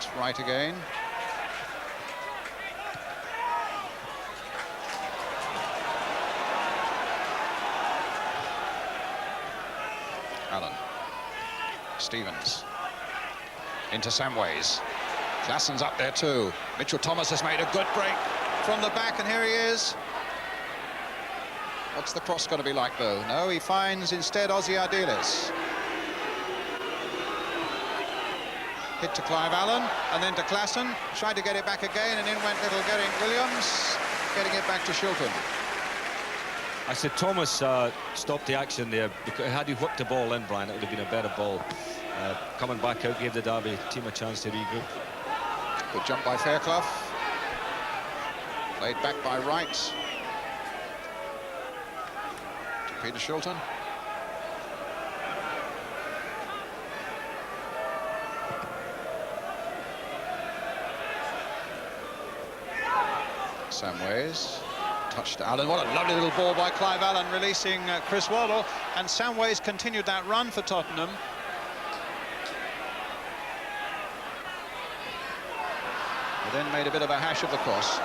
It's right again. Allen. Stevens. Into Samways. Klassen's up there too. Mitchell Thomas has made a good break from the back, and here he is. What's the cross going to be like, though? No, he finds instead Ozzy Ardiles. Hit to Clive Allen, and then to Klassen. Tried to get it back again, and in went little Williams, getting it back to Shilton. I said Thomas stopped the action there, because had he whipped the ball in, Brian, it would have been a better ball. Coming back out gave the Derby team a chance to regroup. Good jump by Fairclough. Played back by Wright. To Peter Shilton. Samways. Touched to Allen. What a lovely little ball by Clive Allen, releasing Chris Waddle. And Samways continued that run for Tottenham. They then made a bit of a hash of the cross.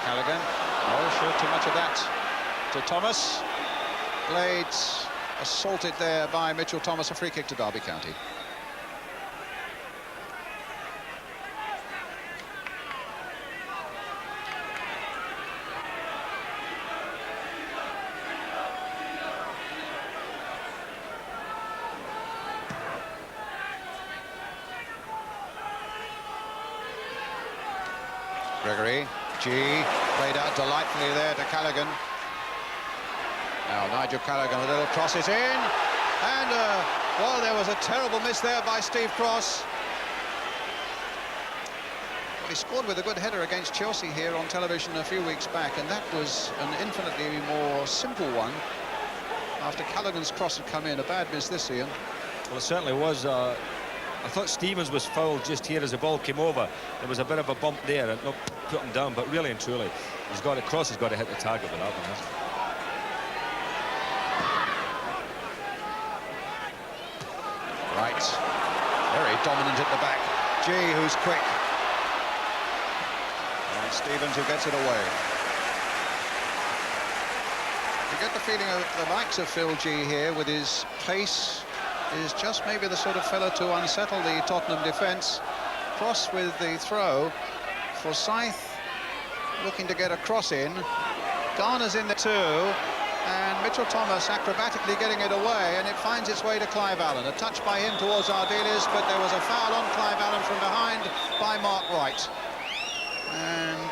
Callaghan. Oh, sure, too much of that to Thomas. Blades assaulted there by Mitchell Thomas. A free kick to Derby County. Gregory, G, played out delightfully there to Callaghan. Now Nigel Callaghan, a little cross is in, and well, there was a terrible miss there by Steve Cross. Well, he scored with a good header against Chelsea here on television a few weeks back, and that was an infinitely more simple one after Callaghan's cross had come in. A bad miss this, Ian. Well, it certainly was. I thought Stevens was fouled just here as the ball came over. There was a bit of a bump there and put him down, but really and truly, he's got to cross, he's got to hit the target with that one, hasn't he? Right. Very dominant at the back. G, who's quick. And Stevens, who gets it away. You get the feeling of the likes of Phil G here with his pace is just maybe the sort of fellow to unsettle the Tottenham defence. Cross with the throw. Forsyth looking to get a cross in. Garner's in there too. And Mitchell Thomas acrobatically getting it away, and it finds its way to Clive Allen. A touch by him towards Ardiles, but there was a foul on Clive Allen from behind by Mark Wright. And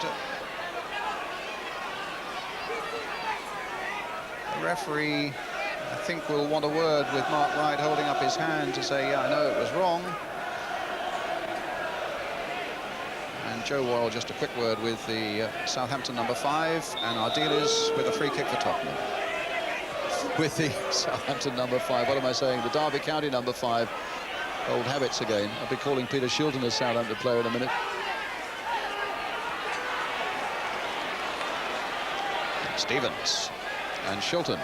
the referee, I think, will want a word with Mark Wright holding up his hand to say, yeah, I know it was wrong. And Joe Worrell, just a quick word with the Southampton number 5, and Ardiles with a free kick for Tottenham. With the Southampton number 5, what am I saying? The Derby County number 5. Old habits again. I'll be calling Peter Shilton a Southampton player in a minute. Stevens and Shilton.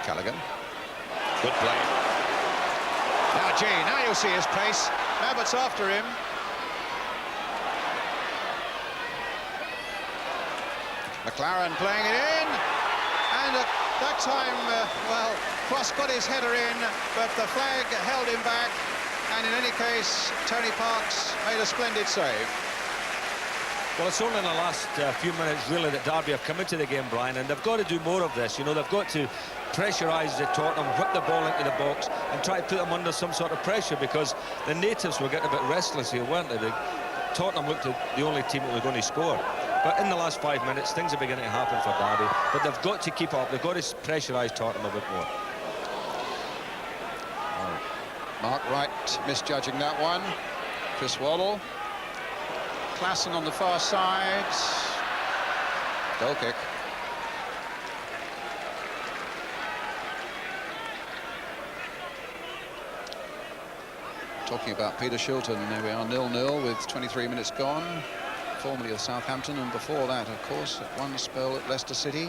Callaghan. Good play. Now G, now you'll see his pace. Abbott's after him. McLaren playing it in. And at that time, well, Cross got his header in, but the flag held him back. And in any case, Tony Parks made a splendid save. Well, it's only in the last few minutes, really, that Derby have come into the game, Brian, and they've got to do more of this. You know, they've got to pressurise the Tottenham, whip the ball into the box and try to put them under some sort of pressure, because the natives were getting a bit restless here, weren't they? Tottenham looked at the only team that was going to score. But in the last 5 minutes, things are beginning to happen for Derby, but they've got to keep up. They've got to pressurise Tottenham a bit more. Mark Wright misjudging that one. Chris Waddle. Klassen on the far side. Goal kick. Talking about Peter Shilton, there we are, 0-0 with 23 minutes gone. formerly of Southampton, and before that, of course, at one spell at Leicester City,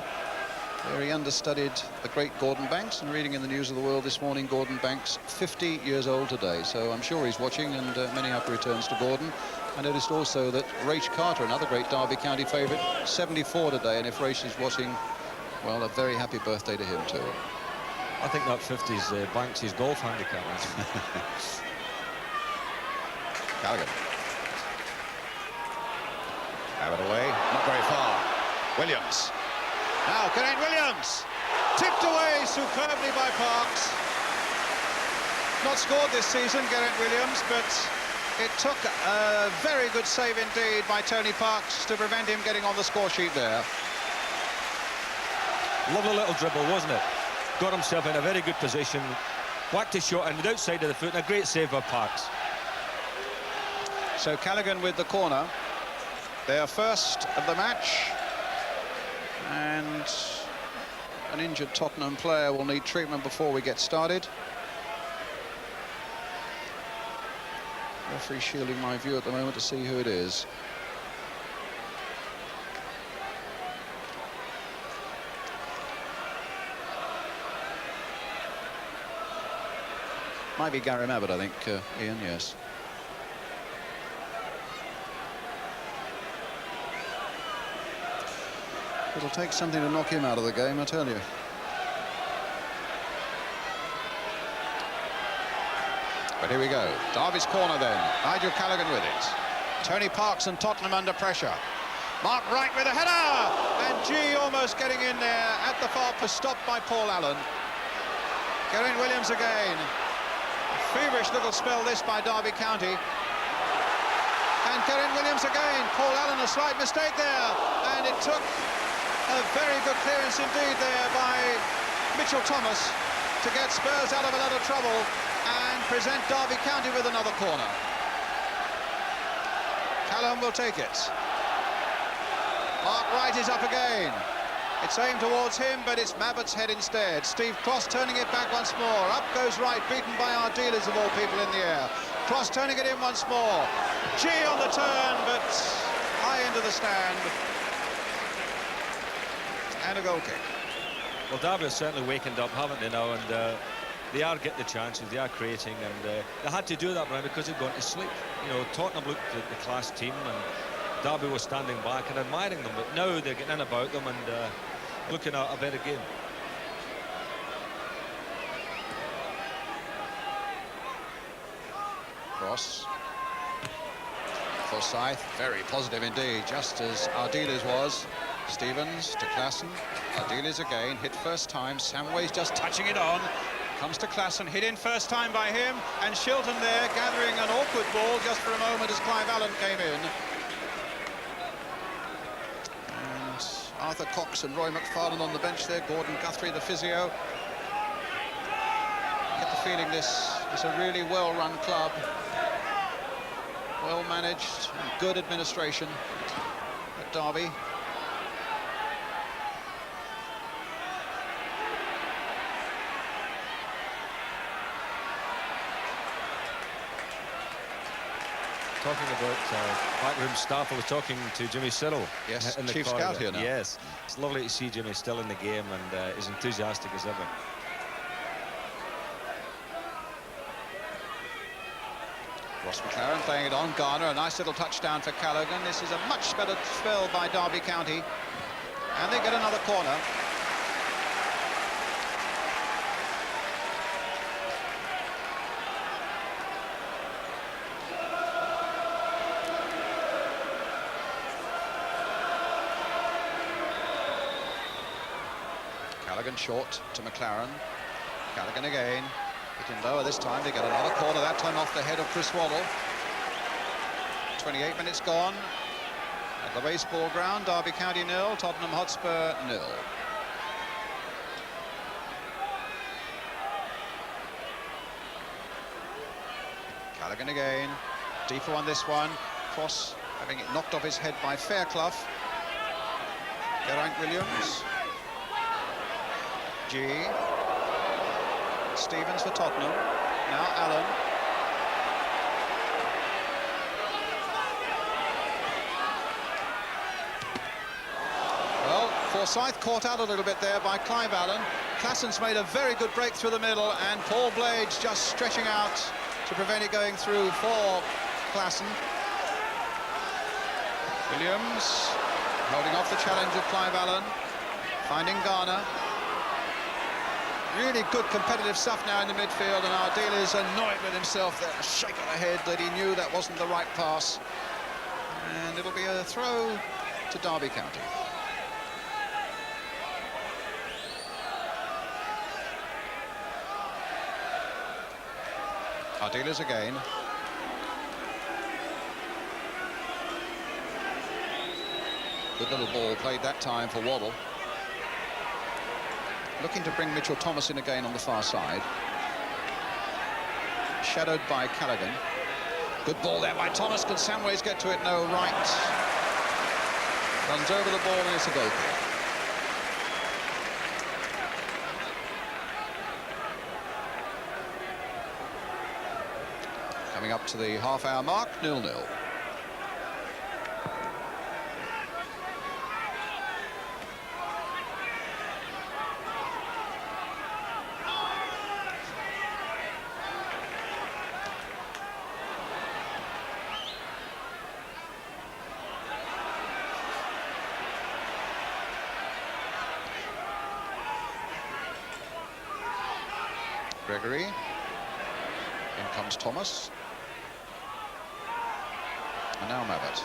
where he understudied the great Gordon Banks. And reading in the News of the World this morning, Gordon Banks, 50 years old today. So I'm sure he's watching, and many happy returns to Gordon. I noticed also that Rach Carter, another great Derby County favourite, 74 today. And if Rach is watching, well, a very happy birthday to him too. I think that 50's Banks' golf handicap. Callaghan. Have it away, not very far. Williams. Now, Geraint Williams, tipped away superbly by Parks. Not scored this season, Geraint Williams, but it took a very good save indeed by Tony Parks to prevent him getting on the score sheet there. Lovely little dribble, wasn't it? Got himself in a very good position, whacked a shot on the outside of the foot, and a great save by Parks. So Callaghan with the corner, their first of the match. And an injured Tottenham player will need treatment before we get started. Referee shielding my view at the moment to see who it is. Might be Gary Abbott, I think, Ian, yes. It'll take something to knock him out of the game, I tell you. But here we go. Derby's corner then. Nigel Callaghan with it. Tony Parks and Tottenham under pressure. Mark Wright with a header! And G almost getting in there at the far post, stopped by Paul Allen. Geraint Williams again. A feverish little spell this by Derby County. And Geraint Williams again. Paul Allen, a slight mistake there. And it took a very good clearance indeed there by Mitchell Thomas to get Spurs out of a lot of trouble and present Derby County with another corner. Callum will take it. Mark Wright is up again. It's aimed towards him, but it's Mabbott's head instead. Steve Cross turning it back once more. Up goes Wright, beaten by our dealers of all people in the air. Cross turning it in once more. G on the turn, but high into the stand. And a goal kick. Well, Derby have certainly wakened up, haven't they now? And they are getting the chances, they are creating, and they had to do that, Brian, because they'd gone to sleep. You know, Tottenham looked at the class team, and Derby was standing back and admiring them. But now they're getting in about them and looking at a better game. Cross. Forsyth, very positive indeed, just as Ardiles was. Stevens to Klassen. Ardiles again, hit first time. Samway's just touching it on. Comes to Klassen, hit in first time by him. And Shilton there gathering an awkward ball just for a moment as Clive Allen came in. And Arthur Cox and Roy McFarlane on the bench there. Gordon Guthrie, the physio. Get the feeling this is a really well-run club. Well managed and good administration at Derby. Talking about backroom staff, I was talking to Jimmy Siddle. Yes, in the Chief corridor. Scout here now. Yes, it's lovely to see Jimmy still in the game and as enthusiastic as ever. Ross McLaren playing it on. Garner, a nice little touchdown for Callaghan. This is a much better spell by Derby County. And they get another corner. Callaghan short to McLaren. Callaghan again. Hitting lower this time. They get another corner, that time off the head of Chris Waddle. 28 minutes gone. At the baseball ground, Derby County 0, Tottenham Hotspur 0. Callaghan again. Deeper on this one. Cross having it knocked off his head by Fairclough. Geraint Williams. G. Stevens for Tottenham. Now Allen. Forsyth caught out a little bit there by Clive Allen. Classen's made a very good break through the middle, and Paul Blades just stretching out to prevent it going through for Classen. Williams holding off the challenge of Clive Allen, finding Garner. Really good competitive stuff now in the midfield, and Ardil is annoyed with himself there, a shake of the head that he knew that wasn't the right pass. And it'll be a throw to Derby County. Ardiles again. Good little ball played that time for Waddle. Looking to bring Mitchell Thomas in again on the far side. Shadowed by Callaghan. Good ball there by Thomas. Can Samways get to it? No, right. Runs over the ball and it's a goal kick. Coming up to the half-hour mark, 0-0. Gregory. In comes Thomas. And now Mabbott.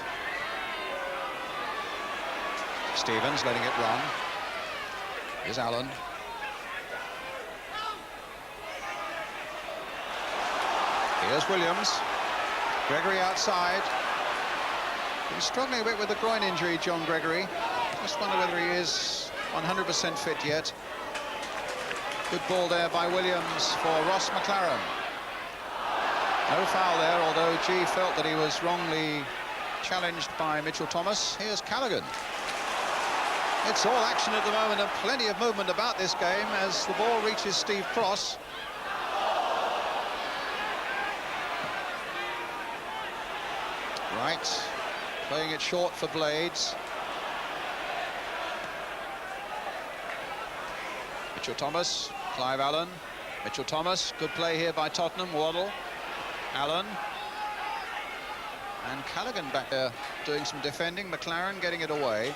Stevens letting it run. Here's Allen. Here's Williams. Gregory outside. He's struggling a bit with the groin injury, John Gregory. Just wonder whether he is 100% fit yet. Good ball there by Williams for Ross McLaren. No foul there, although G felt that he was wrongly challenged by Mitchell Thomas. Here's Callaghan. It's all action at the moment and plenty of movement about this game as the ball reaches Steve Cross. Right, playing it short for Blades. Mitchell Thomas, Clive Allen. Mitchell Thomas, good play here by Tottenham. Waddle, Allen. And Callaghan back there doing some defending. McLaren getting it away.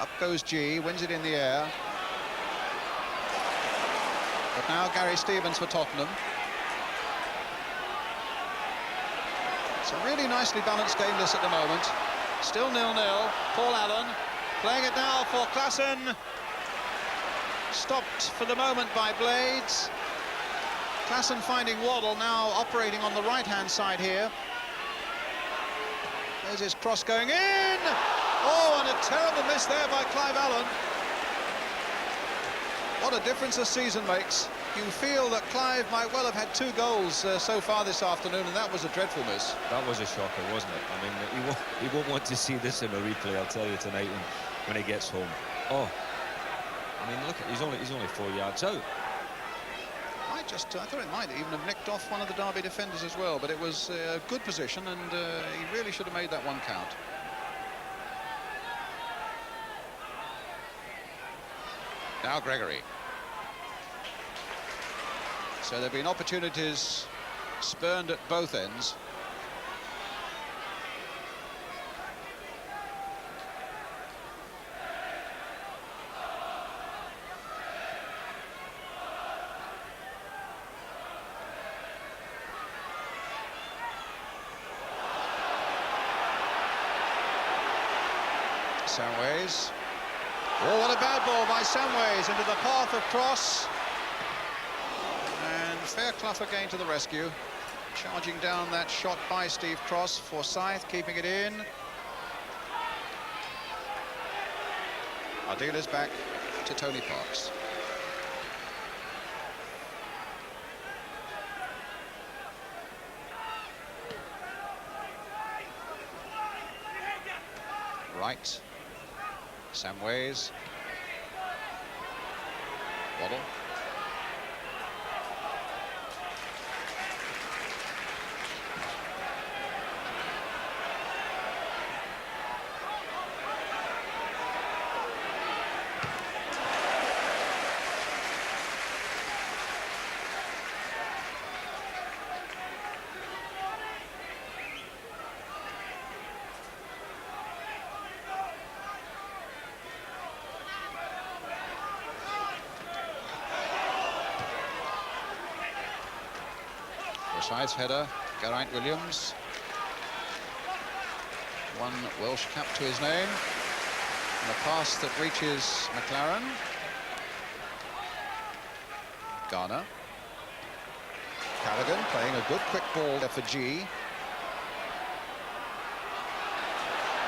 Up goes G, wins it in the air. But now Gary Stevens for Tottenham. It's a really nicely balanced game this at the moment. Still 0-0. Paul Allen playing it now for Classen. Stopped for the moment by Blades. Classen finding Waddle, now operating on the right-hand side here. There's his cross going in. Oh, and a terrible miss there by Clive Allen. What a difference a season makes. You feel that Clive might well have had 2 goals so far this afternoon, and that was a dreadful miss. That was a shocker, wasn't it? I mean, he won't want to see this in a replay, I'll tell you, tonight when he gets home. Oh, I mean, look, he's only 4 yards out. I thought it might even have nicked off one of the Derby defenders as well, but it was a good position, and he really should have made that one count. Now Gregory. So there have been opportunities spurned at both ends. Samways. Oh, what a bad ball by Samways into the path of Cross. And Fairclough again to the rescue. Charging down that shot by Steve Cross. Forsyth keeping it in. Ardil is back to Tony Parks. Right. Samways. Waddle. Precise header, Geraint Williams. One Welsh cap to his name. And a pass that reaches McLaren. Garner. Callaghan playing a good quick ball there for G.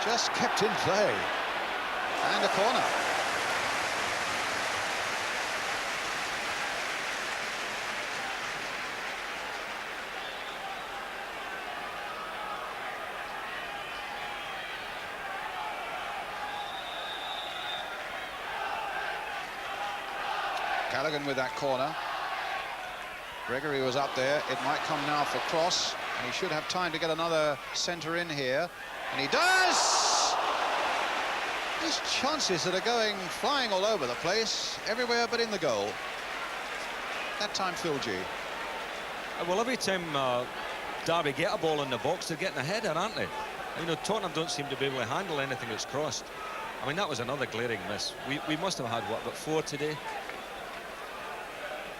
Just kept in play. And a corner. Callaghan with that corner. Gregory was up there. It might come now for Cross, and he should have time to get another centre in here. And he does! These chances that are going flying all over the place, everywhere but in the goal. That time, Phil G. Well, every time Derby get a ball in the box, they're getting a header, aren't they? You know, Tottenham don't seem to be able to handle anything that's crossed. I mean, that was another glaring miss. We must have had, what, about 4 today?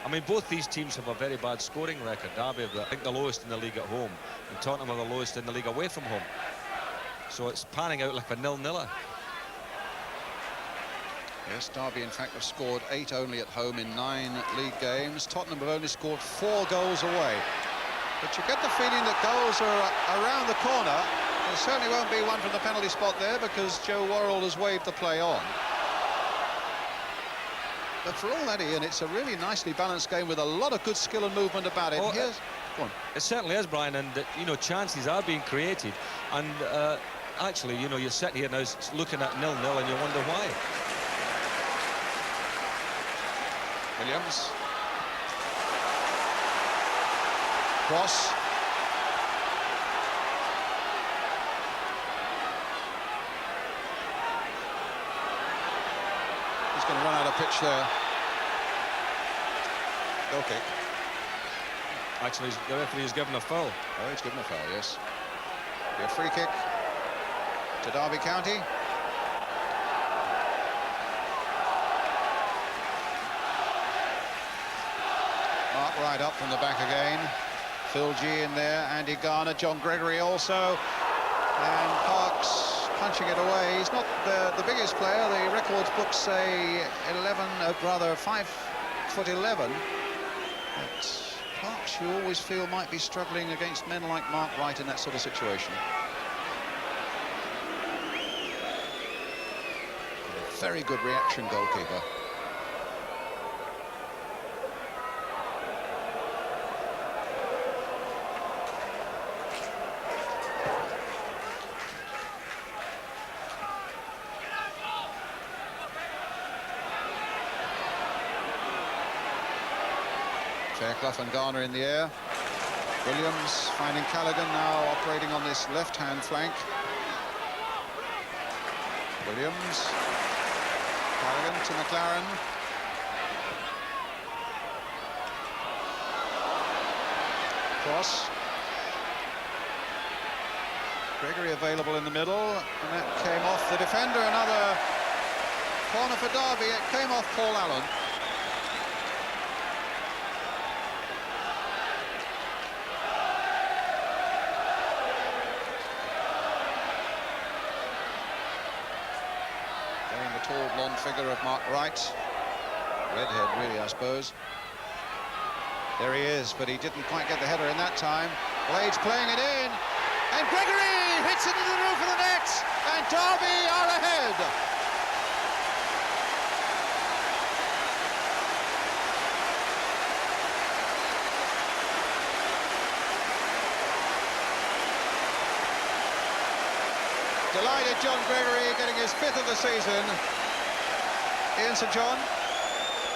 I mean, both these teams have a very bad scoring record. Derby have, I think, the lowest in the league at home, and Tottenham are the lowest in the league away from home. So it's panning out like a nil-niller. Yes, Derby, in fact, have scored 8 only at home in 9 league games. Tottenham have only scored 4 goals away. But you get the feeling that goals are around the corner. There certainly won't be one from the penalty spot there because Joe Worrell has waved the play on. But for all that, Ian, it's a really nicely balanced game with a lot of good skill and movement about it. Oh, Go on. It certainly is, Brian, and you know, chances are being created. And actually, you know, you're sitting here now looking at 0-0 and you wonder why. Williams. Cross. He's going to run out of pitch there. Goal kick. Actually, the referee has given a foul. Oh, he's given a foul, yes. Be a free kick to Derby County. Mark Wright up from the back again. Phil G in there, Andy Garner, John Gregory also. And Parks punching it away. He's not the biggest player. The records books say 5'11". But Parks, you always feel, might be struggling against men like Mark Wright in that sort of situation. A very good reaction goalkeeper. Fairclough and Garner in the air. Williams finding Callaghan, now operating on this left-hand flank. Williams. Callaghan to McLaren. Cross. Gregory available in the middle, and that came off the defender. Another corner for Derby. It came off Paul Allen. Tall blonde figure of Mark Wright. Redhead really, I suppose. There he is, but he didn't quite get the header in that time. Blades playing it in, and Gregory hits it into the roof of the net, and Derby are ahead. Delighted John Gregory getting his 5th of the season. Ian St John.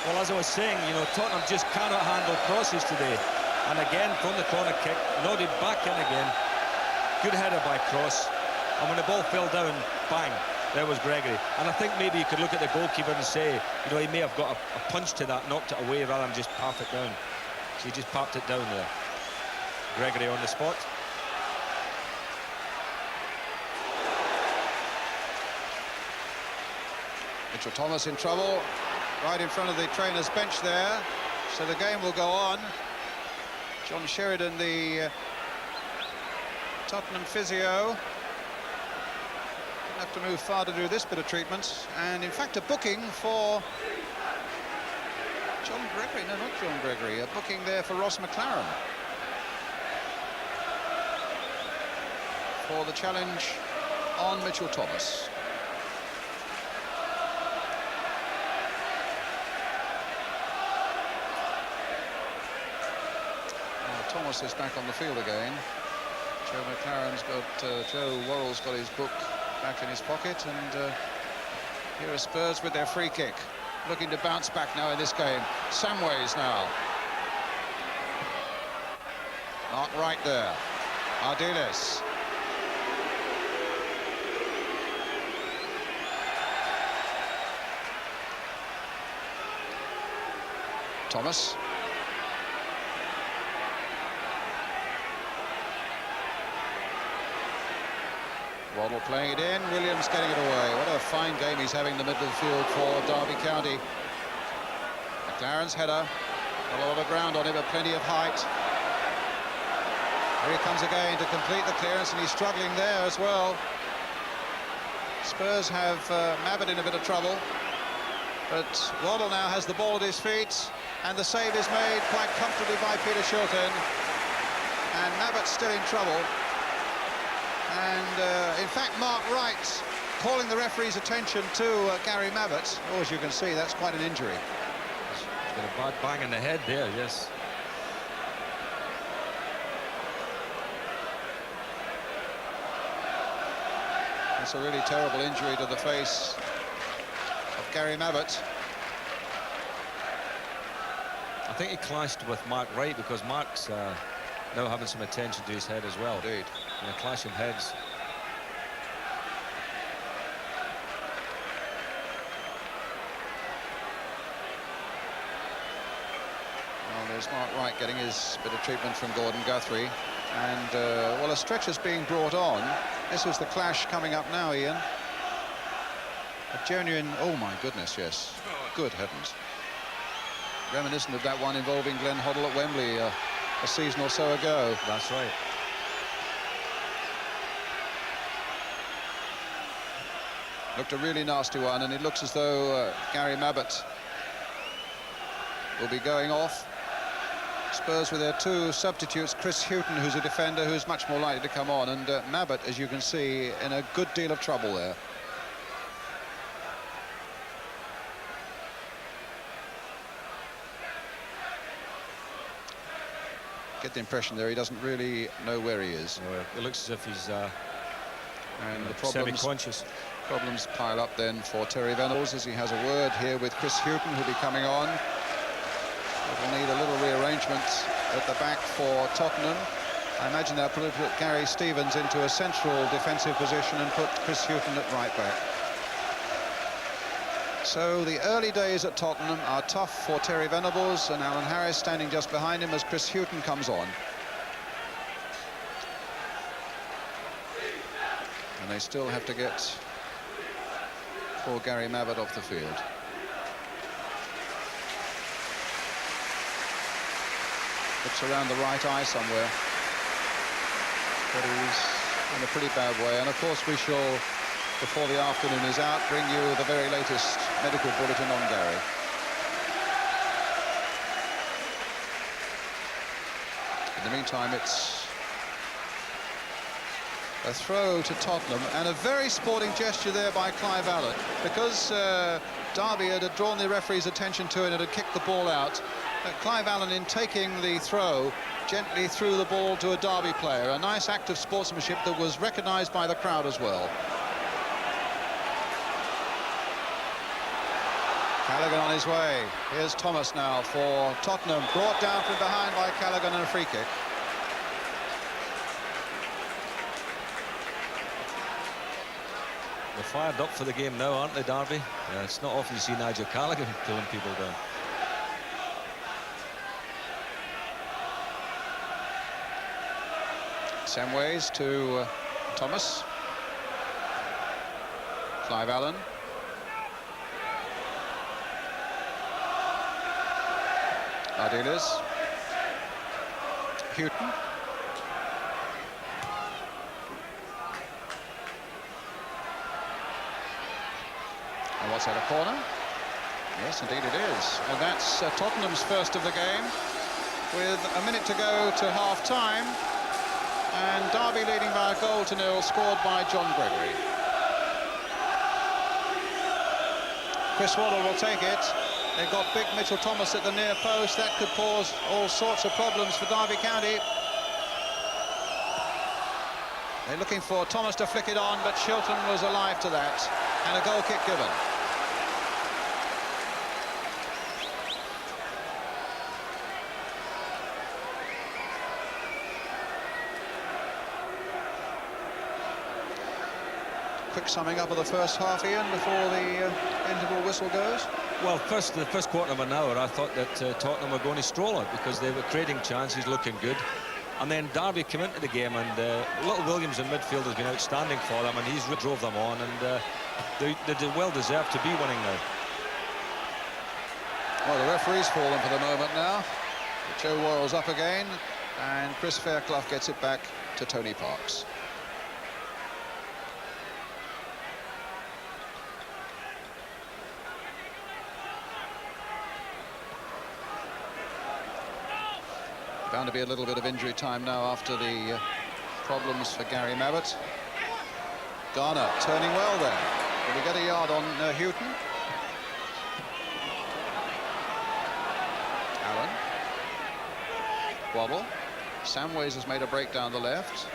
Well, as I was saying, you know, Tottenham just cannot handle crosses today. And again, from the corner kick, nodded back in again. Good header by Cross. And when the ball fell down, bang, there was Gregory. And I think maybe you could look at the goalkeeper and say, you know, he may have got a punch to that, knocked it away rather than just pop it down. So he just popped it down there. Gregory on the spot. Mitchell Thomas in trouble, right in front of the trainer's bench there. So the game will go on. John Sheridan, the Tottenham physio, didn't have to move far to do this bit of treatment, and in fact a booking for John Gregory, no, not John Gregory, a booking there for Ross McLaren for the challenge on Mitchell Thomas. Thomas is back on the field again. Joe Worrell's got his book back in his pocket, and here are Spurs with their free kick, looking to bounce back now in this game. Samways now. Not right there. Ardiles. Thomas. Waddle playing it in, Williams getting it away. What a fine game he's having in the middle of the field for Derby County. McLaren's header, a lot of ground on it, but plenty of height. Here he comes again to complete the clearance, and he's struggling there as well. Spurs have Mabbutt in a bit of trouble, but Waddle now has the ball at his feet, and the save is made quite comfortably by Peter Shilton, and Mabbutt's still in trouble. And in fact, Mark Wright calling the referee's attention to Gary Mabbutt. Oh, as you can see, that's quite an injury. He's got a bad bang in the head there, yes. That's a really terrible injury to the face of Gary Mabbutt. I think he clashed with Mark Wright, because Mark's now having some attention to his head as well. Indeed. In a clash of heads. Well, there's Mark Wright getting his bit of treatment from Gordon Guthrie. And, well, a stretcher's being brought on. This was the clash coming up now, Ian. A genuine... Oh, my goodness, yes. Good heavens. Reminiscent of that one involving Glenn Hoddle at Wembley a season or so ago. That's right. Looked a really nasty one, and it looks as though Gary Mabbutt will be going off. Spurs with their two substitutes, Chris Hughton, who's a defender who's much more likely to come on, and Mabbutt, as you can see, in a good deal of trouble there. Get the impression there he doesn't really know where he is. It looks as if he's and the semi-conscious. Problems pile up then for Terry Venables, as he has a word here with Chris Hughton, who'll be coming on. It will need a little rearrangement at the back for Tottenham. I imagine they'll put Gary Stevens into a central defensive position and put Chris Hughton at right back. So the early days at Tottenham are tough for Terry Venables, and Alan Harris standing just behind him as Chris Hughton comes on. And they still have to get poor Gary Mabbutt off the field. Looks around the right eye somewhere, but he's in a pretty bad way. And of course we shall, before the afternoon is out, bring you the very latest medical bulletin on Gary. In the meantime, it's a throw to Tottenham, and a very sporting gesture there by Clive Allen, because Derby had drawn the referee's attention to it and had kicked the ball out. Clive Allen, in taking the throw, gently threw the ball to a Derby player. A nice act of sportsmanship that was recognised by the crowd as well. Callaghan on his way. Here's Thomas now for Tottenham, brought down from behind by Callaghan, and a free kick. They're fired up for the game now, aren't they, Derby? Yeah, it's not often you see Nigel Callaghan pulling people down. Samways to Thomas. Clive Allen. Ardiles. Houghton. And what's that, a corner? Yes, indeed it is. And that's Tottenham's first of the game, with a minute to go to half-time. And Derby leading by a goal to nil, scored by John Gregory. Chris Waddle will take it. They've got big Mitchell Thomas at the near post. That could cause all sorts of problems for Derby County. They're looking for Thomas to flick it on, but Shilton was alive to that. And a goal kick given. Quick summing up of the first half, Ian, before the interval whistle goes. Well, the first quarter of an hour, I thought that Tottenham were going to stroll it because they were creating chances, looking good. And then Derby came into the game, and little Williams in midfield has been outstanding for them, and he's drove them on, and they well deserved to be winning now. Well, the referee's fallen for the moment now. Joe Worrell's up again, and Chris Fairclough gets it back to Tony Parks. Bound to be a little bit of injury time now after the problems for Gary Mabbutt. Garner turning well there. Will he get a yard on Houghton? Allen. Waddle. Samways has made a break down the left.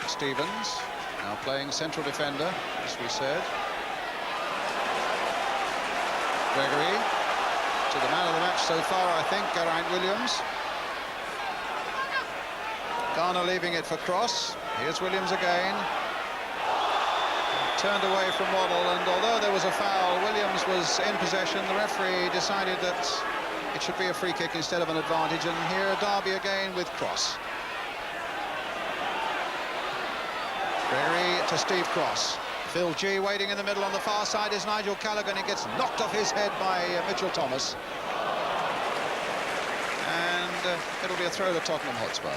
Stevens now playing central defender, as we said. Gregory to the man of the match so far, I think, Geraint Williams. Garner leaving it for Cross. Here's Williams again. Turned away from Waddle, and although there was a foul, Williams was in possession. The referee decided that it should be a free kick instead of an advantage, and here Derby again with Cross. Gregory to Steve Cross. Phil G waiting in the middle. On the far side is Nigel Callaghan. He gets knocked off his head by Mitchell Thomas. And it'll be a throw to Tottenham Hotspur.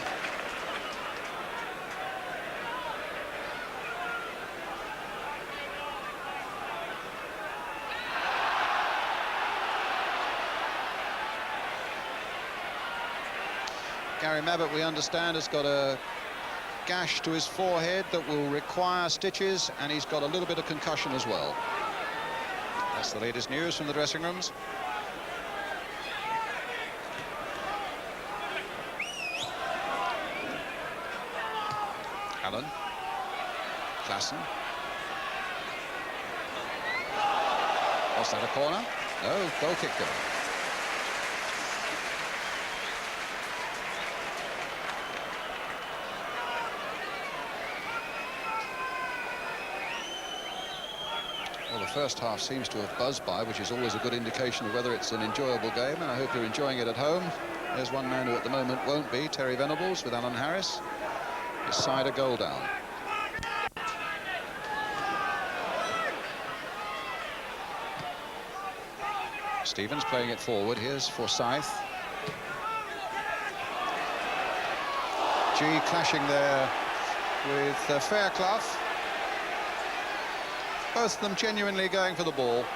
Gary Mabbutt, we understand, has got a gash to his forehead that will require stitches, and he's got a little bit of concussion as well. That's the latest news from the dressing rooms. Allen. Klassen. Was that a corner? No, goal kick given. Well, the first half seems to have buzzed by, which is always a good indication of whether it's an enjoyable game, and I hope you're enjoying it at home. There's one man who at the moment won't be, Terry Venables with Alan Harris. His side a goal down. Stevens playing it forward. Here's Forsyth. G clashing there with Fairclough. Both of them genuinely going for the ball.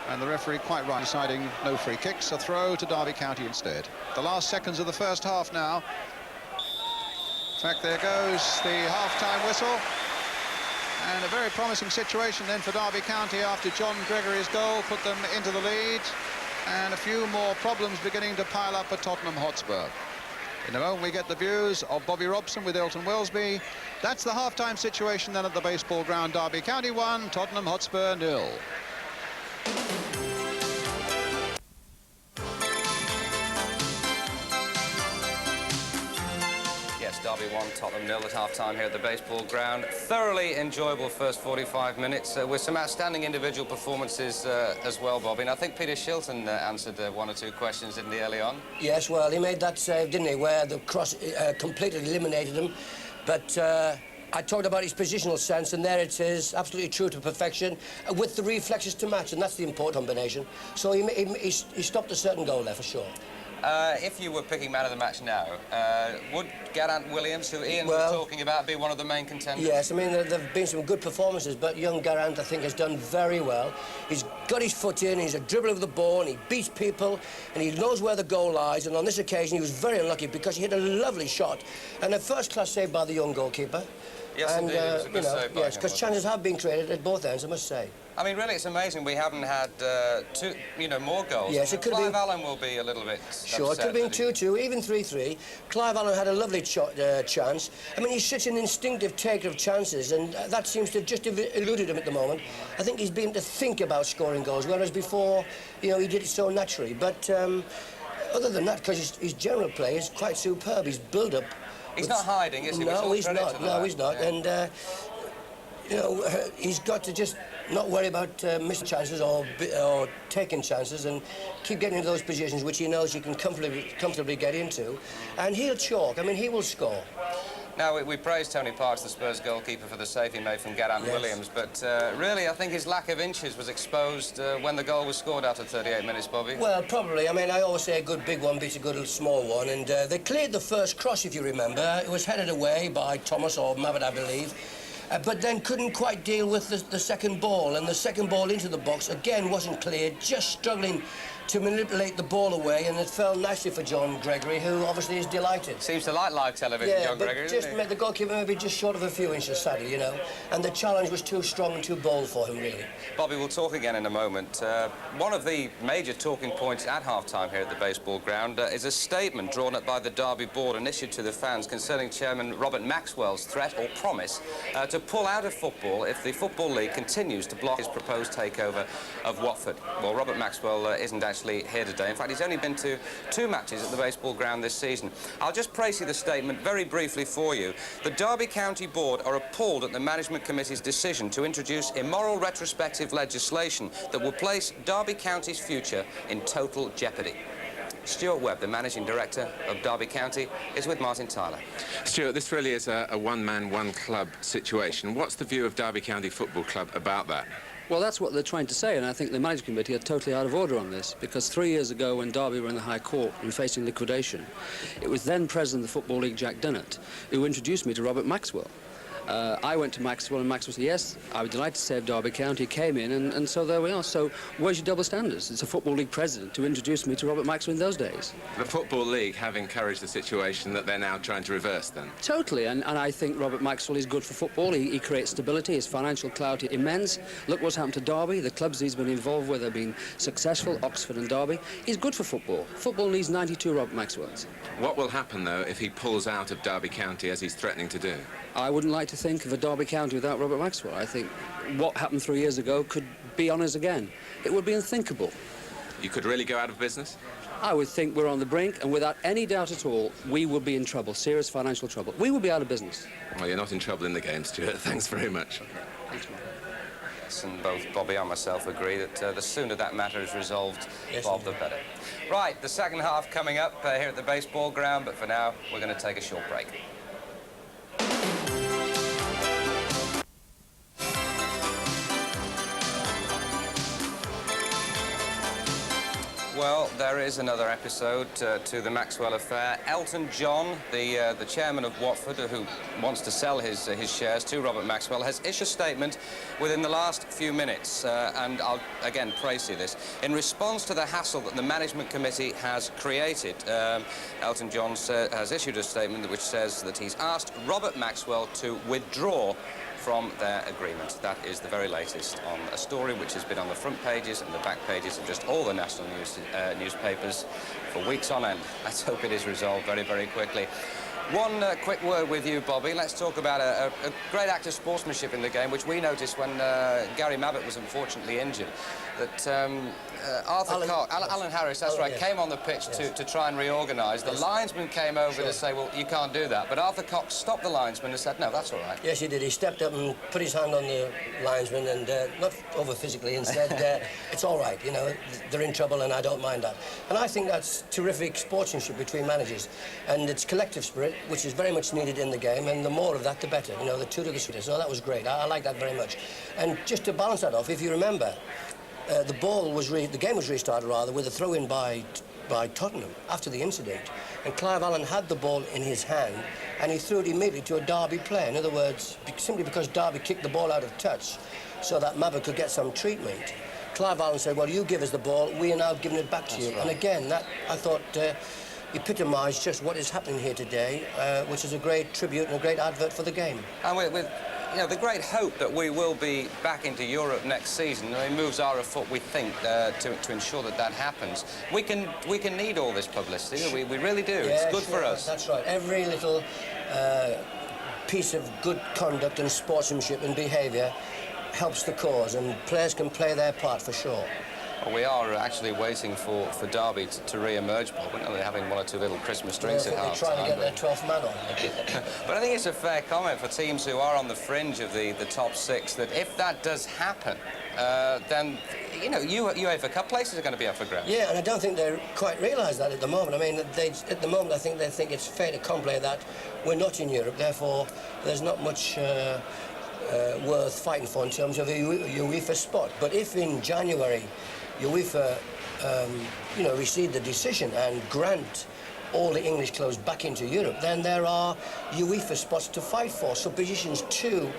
And the referee quite right, deciding no free kicks, a throw to Derby County instead. The last seconds of the first half now. In fact, there goes the half-time whistle. And a very promising situation then for Derby County after John Gregory's goal put them into the lead. And a few more problems beginning to pile up at Tottenham Hotspur. In a moment we get the views of Bobby Robson with Elton Wellesby. That's the half-time situation then at the baseball ground. Derby County 1, Tottenham Hotspur 0. Yes, Derby 1, Tottenham 0 at half-time here at the baseball ground. Thoroughly enjoyable first 45 minutes with some outstanding individual performances as well, Bobby. And I think Peter Shilton answered one or two questions, didn't he, early on? Yes, well, he made that save, didn't he, where the cross completely eliminated him. But I talked about his positional sense, and there it is, absolutely true to perfection, with the reflexes to match, and that's the important combination. So he stopped a certain goal there, for sure. If you were picking man of the match now, would Garant Williams, who Ian was talking about, be one of the main contenders? Yes, I mean, there have been some good performances, but young Garant, I think, has done very well. He's got his foot in, he's a dribbler of the ball, and he beats people, and he knows where the goal lies, and on this occasion he was very unlucky because he hit a lovely shot, and a first-class save by the young goalkeeper. Yes, and, indeed, it was a good save by him, because chances have been created at both ends, I must say. I mean, really, it's amazing we haven't had more goals. Yes, it could Clive be. Allen will be a little bit Sure, it could have been 2-2, even 3-3. Clive Allen had a lovely chance. I mean, he's such an instinctive taker of chances, and that seems to have just eluded him at the moment. I think he's been to think about scoring goals, whereas before, he did it so naturally. But other than that, because his general play is quite superb, his build-up. He's not hiding, is he? No, he's not. No, he's not. Yeah. And he's got to just not worry about missed chances or taking chances and keep getting into those positions which he knows he can comfortably get into. And he'll chalk. I mean, he will score. Now, we praised Tony Parks, the Spurs goalkeeper, for the save he made from Garant Williams, but really, I think his lack of inches was exposed when the goal was scored after 38 minutes, Bobby. Well, probably. I mean, I always say a good big one beats a good small one, and they cleared the first cross, if you remember. It was headed away by Thomas or Mabbott, I believe. But then couldn't quite deal with the second ball, and the second ball into the box, again, wasn't cleared, just struggling to manipulate the ball away, and it fell nicely for John Gregory, who obviously is delighted. Seems to like live television, John Gregory, just doesn't he? the goalkeeper maybe just short of a few inches, sadly, and the challenge was too strong and too bold for him, really. Bobby, we'll talk again in a moment. One of the major talking points at half-time here at the baseball ground is a statement drawn up by the Derby board and issued to the fans concerning Chairman Robert Maxwell's threat or promise to pull out of football if the Football League continues to block his proposed takeover of Watford. Well, Robert Maxwell isn't actually here today. In fact, he's only been to 2 matches at the baseball ground this season. I'll just praise the statement very briefly for you. The Derby County Board are appalled at the Management Committee's decision to introduce immoral retrospective legislation that will place Derby County's future in total jeopardy. Stuart Webb, the Managing Director of Derby County, is with Martin Tyler. Stuart, this really is a one-man, one-club situation. What's the view of Derby County Football Club about that? Well, that's what they're trying to say, and I think the management committee are totally out of order on this, because 3 years ago when Derby were in the High Court and facing liquidation, it was then President of the Football League, Jack Dunnett, who introduced me to Robert Maxwell. I went to Maxwell, and Maxwell said, yes, I would delight to save Derby County. He came in, and so there we are. So where's your double standards? It's a Football League president to introduce me to Robert Maxwell in those days. The Football League have encouraged the situation that they're now trying to reverse, then? Totally, and I think Robert Maxwell is good for football. He creates stability, his financial clout is immense. Look what's happened to Derby. The clubs he's been involved with have been successful, Oxford and Derby. He's good for football. Football needs 92 Robert Maxwells. What will happen, though, if he pulls out of Derby County, as he's threatening to do? I wouldn't like to think of a Derby County without Robert Maxwell. I think what happened 3 years ago could be on us again. It would be unthinkable. You could really go out of business? I would think we're on the brink, and without any doubt at all, we would be in trouble, serious financial trouble. We would be out of business. Well, you're not in trouble in the game, Stuart. Thanks very much. Thanks, Mark. Yes, and both Bobby and myself agree that the sooner that matter is resolved, Bob, the better. Right, the second half coming up here at the baseball ground, but for now, we're going to take a short break. Well, there is another episode to the Maxwell affair. Elton John, the chairman of Watford, who wants to sell his shares to Robert Maxwell, has issued a statement within the last few minutes, and I'll again praise this. In response to the hassle that the management committee has created, Elton John has issued a statement which says that he's asked Robert Maxwell to withdraw from their agreement. That is the very latest on a story which has been on the front pages and the back pages of just all the national newspapers for weeks on end. Let's hope it is resolved very, very quickly. One quick word with you, Bobby. Let's talk about a great act of sportsmanship in the game, which we noticed when Gary Mabbott was unfortunately injured. That Alan Harris, that's right, yes. came on the pitch to try and reorganise. The linesman came over to say, well, you can't do that. But Arthur Cox stopped the linesman and said, no, that's all right. Yes, he did. He stepped up and put his hand on the linesman and not over physically and said, it's all right, you know, they're in trouble and I don't mind that. And I think that's terrific sportsmanship between managers. And it's collective spirit, which is very much needed in the game, and the more of that, the better. You know, the two to the sweeter. So that was great. I like that very much. And just to balance that off, if you remember, the game was restarted rather with a throw-in by Tottenham after the incident, and Clive Allen had the ball in his hand and he threw it immediately to a Derby player. In other words, simply because Derby kicked the ball out of touch so that Mabba could get some treatment, Clive Allen said, well, you give us the ball, we are now giving it back to you. Right. And again, that I thought epitomised just what is happening here today, which is a great tribute and a great advert for the game. And with you know, the great hope that we will be back into Europe next season, I mean, moves are afoot, we think, to ensure that happens. We can need all this publicity. We really do. Yeah, it's good for us. That's right. Every little piece of good conduct and sportsmanship and behaviour helps the cause, and players can play their part for sure. Well, we are actually waiting for Derby to re-emerge, Bob. We're not having one or two little Christmas drinks at half time. They're trying to get their 12th man on. But I think it's a fair comment for teams who are on the fringe of the top six that if that does happen, then, you know, UEFA Cup places are going to be up for grabs. Yeah, and I don't think they quite realise that at the moment. I mean, at the moment, I think they think it's fait accompli that we're not in Europe, therefore there's not much worth fighting for in terms of a UEFA spot. But if in January UEFA, you know, receive the decision and grant all the English clubs back into Europe, then there are UEFA spots to fight for. So positions 2,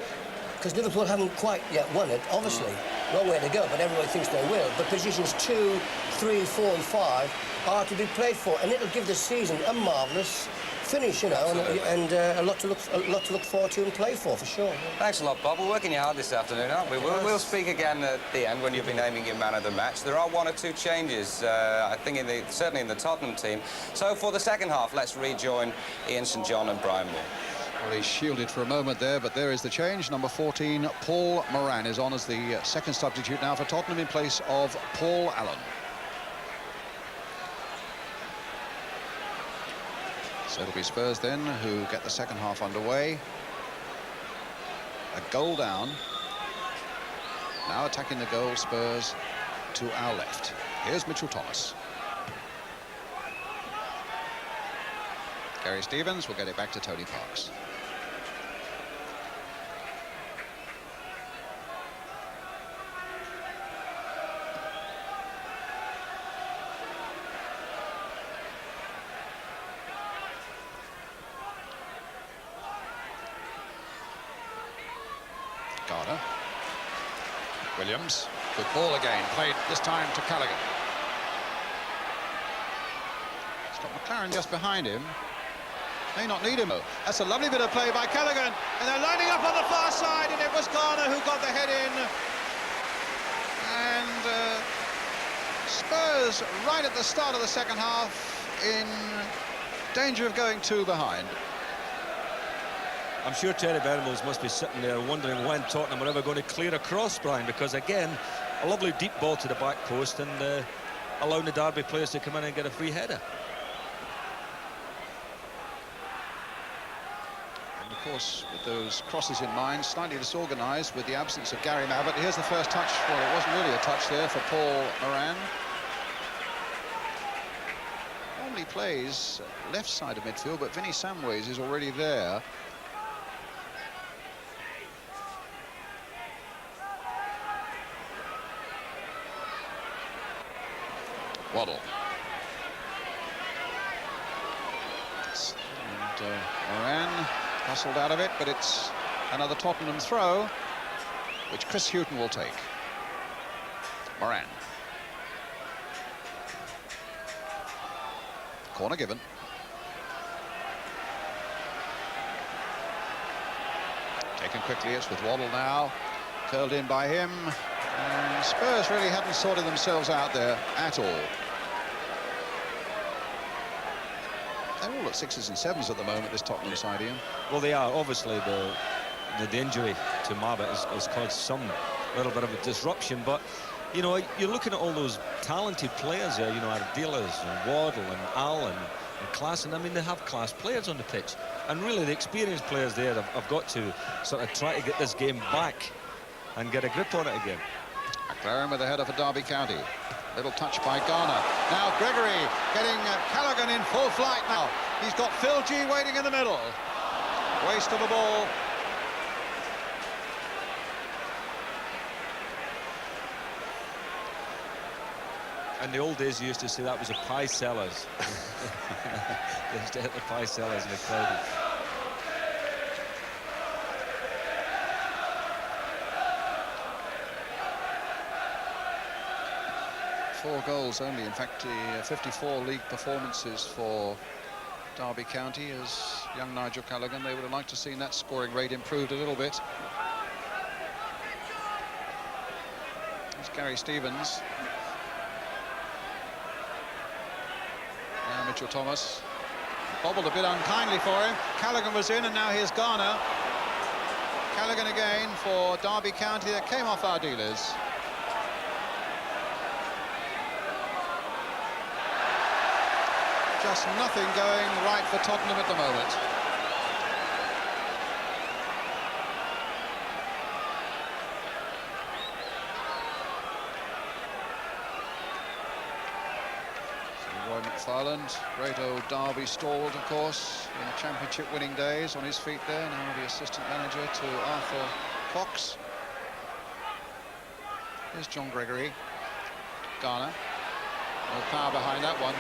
because Liverpool haven't quite yet won it, obviously, long way to go, but everybody thinks they will. But positions 2, 3, 4 and 5 are to be played for, and it'll give the season a marvellous finish, you know, and a lot to look forward to and play for sure. Thanks a lot, Bob. We're working you hard this afternoon, aren't we? We'll speak again at the end when you'll be naming your man of the match. There are 1 or 2 changes, I think, certainly in the Tottenham team. So for the second half, let's rejoin Ian St John and Brian Moore. Well, he's shielded for a moment there, but there is the change. Number 14, Paul Moran, is on as the second substitute now for Tottenham in place of Paul Allen. So it'll be Spurs then who get the second half underway. A goal down. Now attacking the goal, Spurs to our left. Here's Mitchell Thomas. Gary Stevens will get it back to Tony Parks. Garner. Williams. Good ball again. Played this time to Callaghan. It's got McLaren just behind him. May not need him. That's a lovely bit of play by Callaghan. And they're lining up on the far side, and it was Garner who got the head in. And Spurs, right at the start of the second half, in danger of going 2 behind. I'm sure Terry Venables must be sitting there wondering when Tottenham are ever going to clear across, Brian, because again, a lovely deep ball to the back post and allowing the Derby players to come in and get a free header. And of course, with those crosses in mind, slightly disorganised with the absence of Gary Mabbott. Here's the first touch. Well, it wasn't really a touch there for Paul Moran. Normally plays left side of midfield, but Vinnie Samways is already there. Waddle. And Moran hustled out of it, but it's another Tottenham throw, which Chris Hughton will take. Moran. Corner given. Taken quickly, it's with Waddle now. Curled in by him. And Spurs really haven't sorted themselves out there at all. They're all at 6s and 7s at the moment, this Tottenham side, Ian. Well, they are. Obviously, the injury to Mabbott has caused some little bit of a disruption, but you know, you're looking at all those talented players there, you know, Ardiles and Waddle and Allen and Klassen. I mean, they have class players on the pitch. And really, the experienced players there have got to sort of try to get this game back and get a grip on it again. McLaren with the header for Derby County. Little touch by Garner. Now Gregory getting Callaghan in full flight now. He's got Phil G waiting in the middle. Waste of the ball. In the old days, you used to say that was a pie sellers. They used to hit the pie sellers in the crowd. 4 goals only. In fact, 54 league performances for Derby County as young Nigel Callaghan. They would have liked to see that scoring rate improved a little bit. There's Gary Stevens. Now Mitchell Thomas. Bobbled a bit unkindly for him. Callaghan was in, and now here's Garner. Callaghan again for Derby County. That came off Ardiles. Just nothing going right for Tottenham at the moment. So Roy McFarland, great old Derby stalwart, of course, in championship winning days, on his feet there, now the assistant manager to Arthur Cox. Here's John Gregory. Garner. No power behind that one.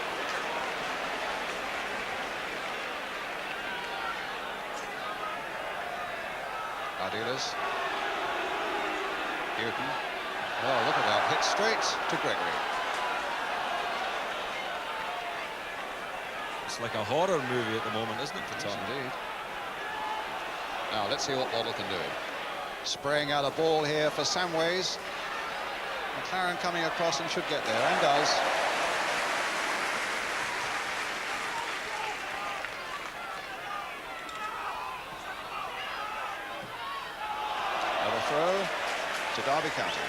Ardiles. Newton. Oh, look at that. Hit straight to Gregory. It's like a horror movie at the moment, isn't it, for Yes, Tottenham? indeed. Now, let's see what Waddle can do. Spraying out a ball here for Samways. McLaren coming across and should get there, and does. Throw to Derby County.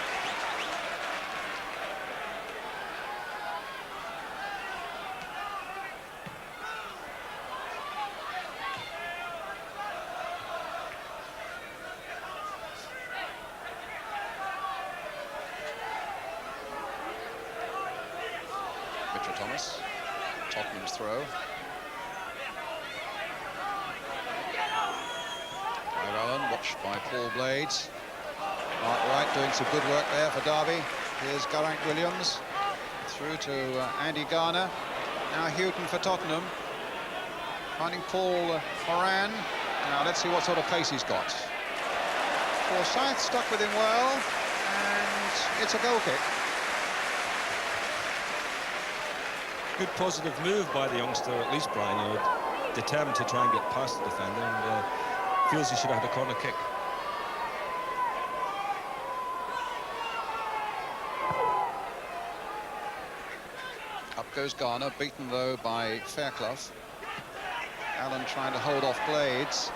Mitchell Thomas. Tottenham's throw. Allen, watched by Paul Blades. Mark Wright doing some good work there for Derby. Here's Geraint Williams through to Andy Garner. Now Houghton for Tottenham. Finding Paul Moran. Now let's see what sort of pace he's got. Forsyth stuck with him well, and it's a goal kick. Good positive move by the youngster, at least, Brian. You know, determined to try and get past the defender, and feels he should have had a corner kick. Up goes Garner, beaten though by Fairclough. Allen trying to hold off Blades.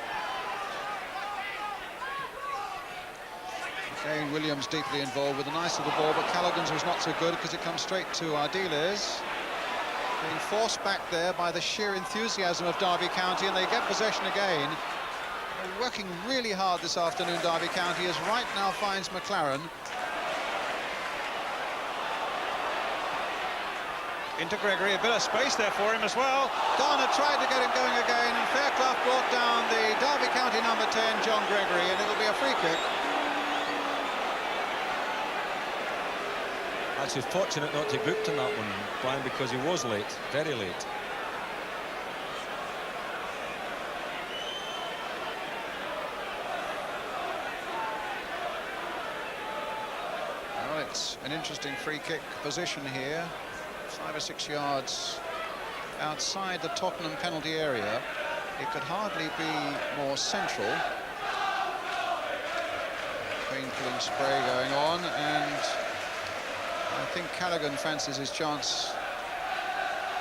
Again, Williams deeply involved with the nice of the ball, but Callaghan's was not so good because it comes straight to Ardiles. Being forced back there by the sheer enthusiasm of Derby County, and they get possession again. They're working really hard this afternoon, Derby County, as Wright now finds McLaren. Into Gregory, a bit of space there for him as well. Garner tried to get him going again, and Fairclough brought down the Derby County number 10, John Gregory, and it'll be a free kick. Actually, fortunate not to Gupta in that one, Brian, because he was late, very late. Well, it's an interesting free kick position here. 5 or 6 yards outside the Tottenham penalty area. It could hardly be more central. Pain-killing spray going on, and I think Callaghan fancies his chance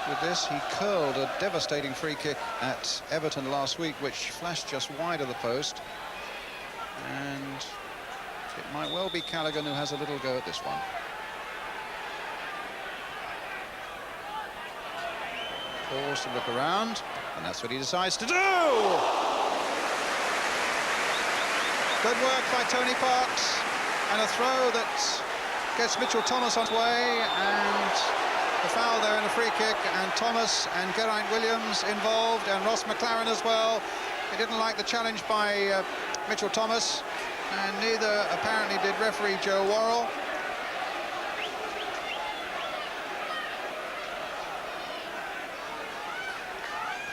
with this. He curled a devastating free kick at Everton last week, which flashed just wide of the post, and it might well be Callaghan who has a little go at this one. Pause to look around, and that's what he decides to do! Good work by Tony Parks, and a throw that gets Mitchell Thomas on his way, and the foul there and a free kick, and Thomas and Geraint Williams involved, and Ross McLaren as well. He didn't like the challenge by Mitchell Thomas, and neither apparently did referee Joe Worrell.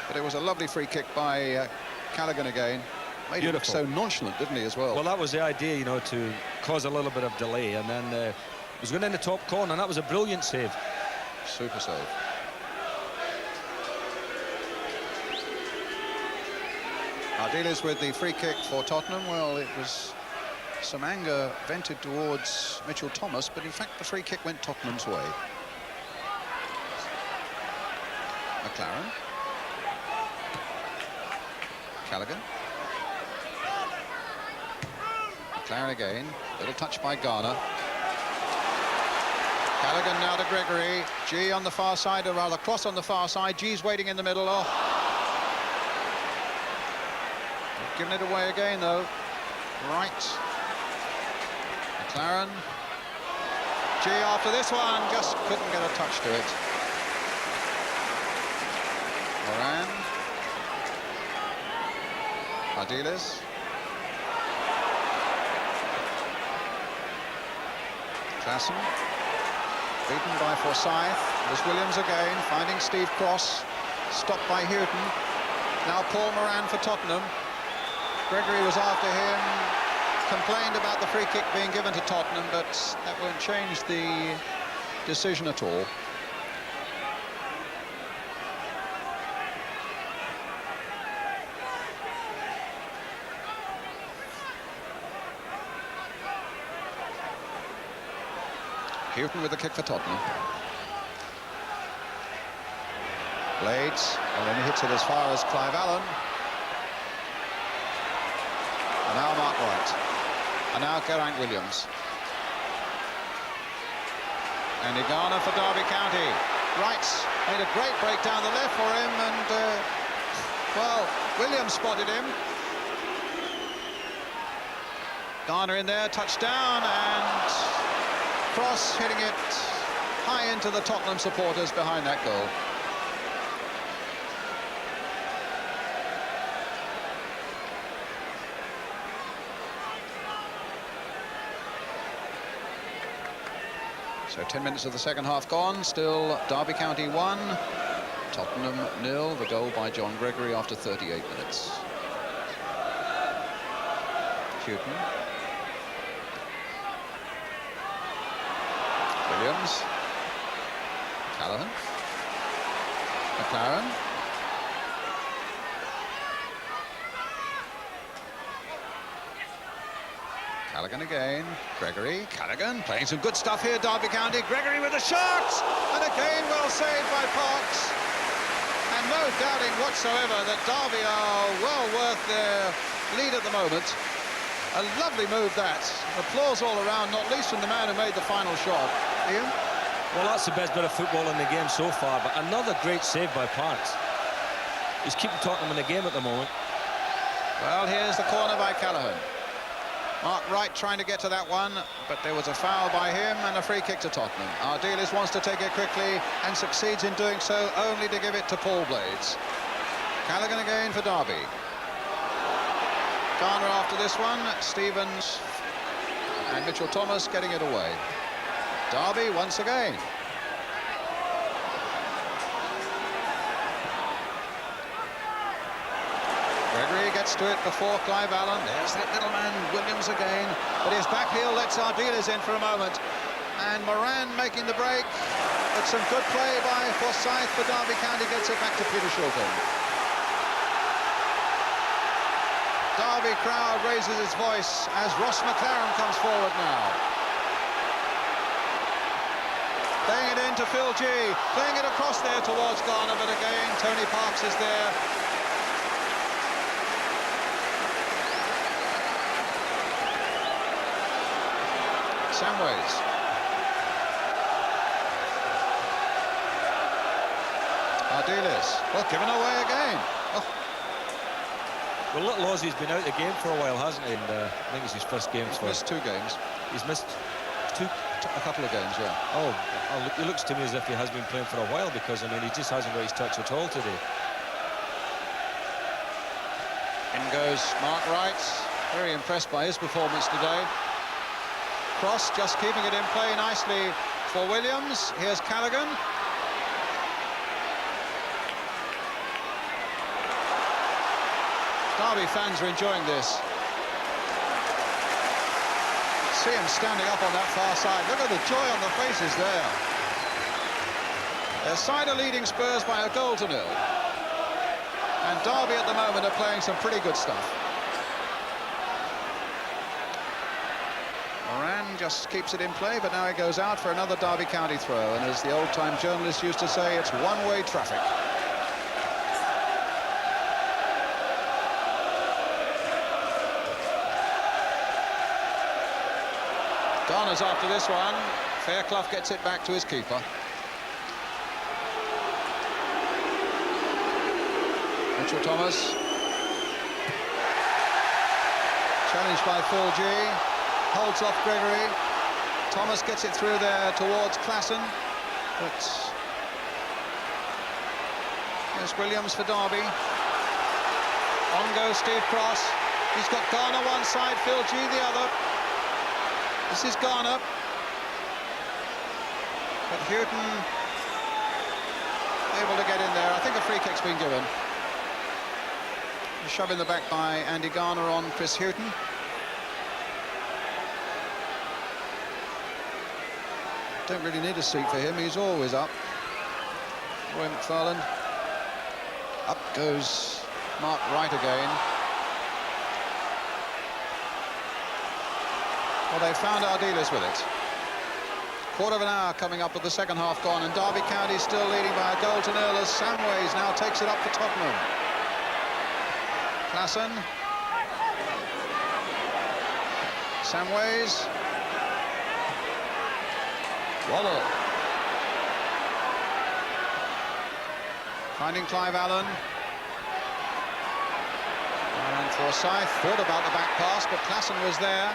But it was a lovely free kick by Callaghan again. Made it look so nonchalant, didn't he, as well? Well, that was the idea, you know, to cause a little bit of delay, and then it was going in the top corner, and that was a brilliant save. Super save. Our dealers with the free kick for Tottenham. Well, it was some anger vented towards Mitchell Thomas, but in fact the free kick went Tottenham's way. McLaren. Callaghan. McLaren again. Little touch by Garner. Callaghan now to Gregory. G on the far side, or rather Cross on the far side. G's waiting in the middle. Oh. Giving it away again, though. Right. McLaren. G after this one. Just couldn't get a touch to it. Moran. Ardiles. Klassen. Beaten by Forsyth. There's Williams again, finding Steve Cross. Stopped by Houghton. Now Paul Moran for Tottenham. Gregory was after him. Complained about the free kick being given to Tottenham, but that won't change the decision at all. Houghton with the kick for Tottenham. Blades, and then he hits it as far as Clive Allen. And now Mark Wright. And now Geraint Williams. And Igana for Derby County. Wright made a great break down the left for him, and, well, Williams spotted him. Garner in there, touchdown, and Cross hitting it high into the Tottenham supporters behind that goal. So 10 minutes of the second half gone, still Derby County 1, Tottenham 0, the goal by John Gregory after 38 minutes. Houghton. Williams. Callaghan. McLaren. Callaghan again. Gregory. Callaghan playing some good stuff here, Derby County. Gregory with a shot! And again well saved by Parks. And no doubting whatsoever that Derby are well worth their lead at the moment. A lovely move, that. Applause all around, not least from the man who made the final shot. Ian? Well, that's the best bit of football in the game so far, but another great save by Parks. He's keeping Tottenham in the game at the moment. Well, here's the corner by Callaghan. Mark Wright trying to get to that one, but there was a foul by him and a free kick to Tottenham. Ardiles wants to take it quickly and succeeds in doing so, only to give it to Paul Blades. Callaghan again for Derby. Garner after this one, Stevens and Mitchell Thomas getting it away. Derby once again. Gregory gets to it before Clive Allen. There's that little man, Williams again. But his back heel lets our dealers in for a moment. And Moran making the break. But some good play by Forsyth for Derby County gets it back to Peter Shilton. Derby crowd raises its voice as Ross McLaren comes forward now. Playing it in to Phil G. Playing it across there towards Garner, but again, Tony Parks is there. Samways. Ardiles. Well, given away again. Oh, Well, little Aussie's been out of the game for a while, hasn't he? And I think it's his first game. he's missed 2 games. He's missed A couple of games, yeah. Oh, it looks to me as if he has been playing for a while, because, I mean, he just hasn't got his touch at all today. In goes Mark Wright. Very impressed by his performance today. Cross just keeping it in play nicely for Williams. Here's Callaghan. Derby fans are enjoying this. See him standing up on that far side. Look at the joy on the faces there. Their side are leading Spurs by a goal to 0. And Derby at the moment are playing some pretty good stuff. Moran just keeps it in play, but now he goes out for another Derby County throw. And as the old-time journalists used to say, it's one-way traffic. Garner's after this one. Fairclough gets it back to his keeper. Mitchell Thomas. Challenged by Phil G. Holds off Gregory. Thomas gets it through there towards Klassen. But there's Williams for Derby. On goes Steve Cross. He's got Garner one side, Phil G the other. This is Garner. But Houghton able to get in there. I think a free kick's been given. A shove in the back by Andy Garner on Chris Houghton. Don't really need a seat for him. He's always up. Roy McFarlane. Up goes Mark Wright again. Well, they found Ardiles with it. Quarter of an hour coming up with the second half gone, and Derby County still leading by a goal to 0 as Samways now takes it up for Tottenham. Klassen. Samways. Waddle. Finding Clive Allen. And Forsyth thought about the back pass, but Klassen was there.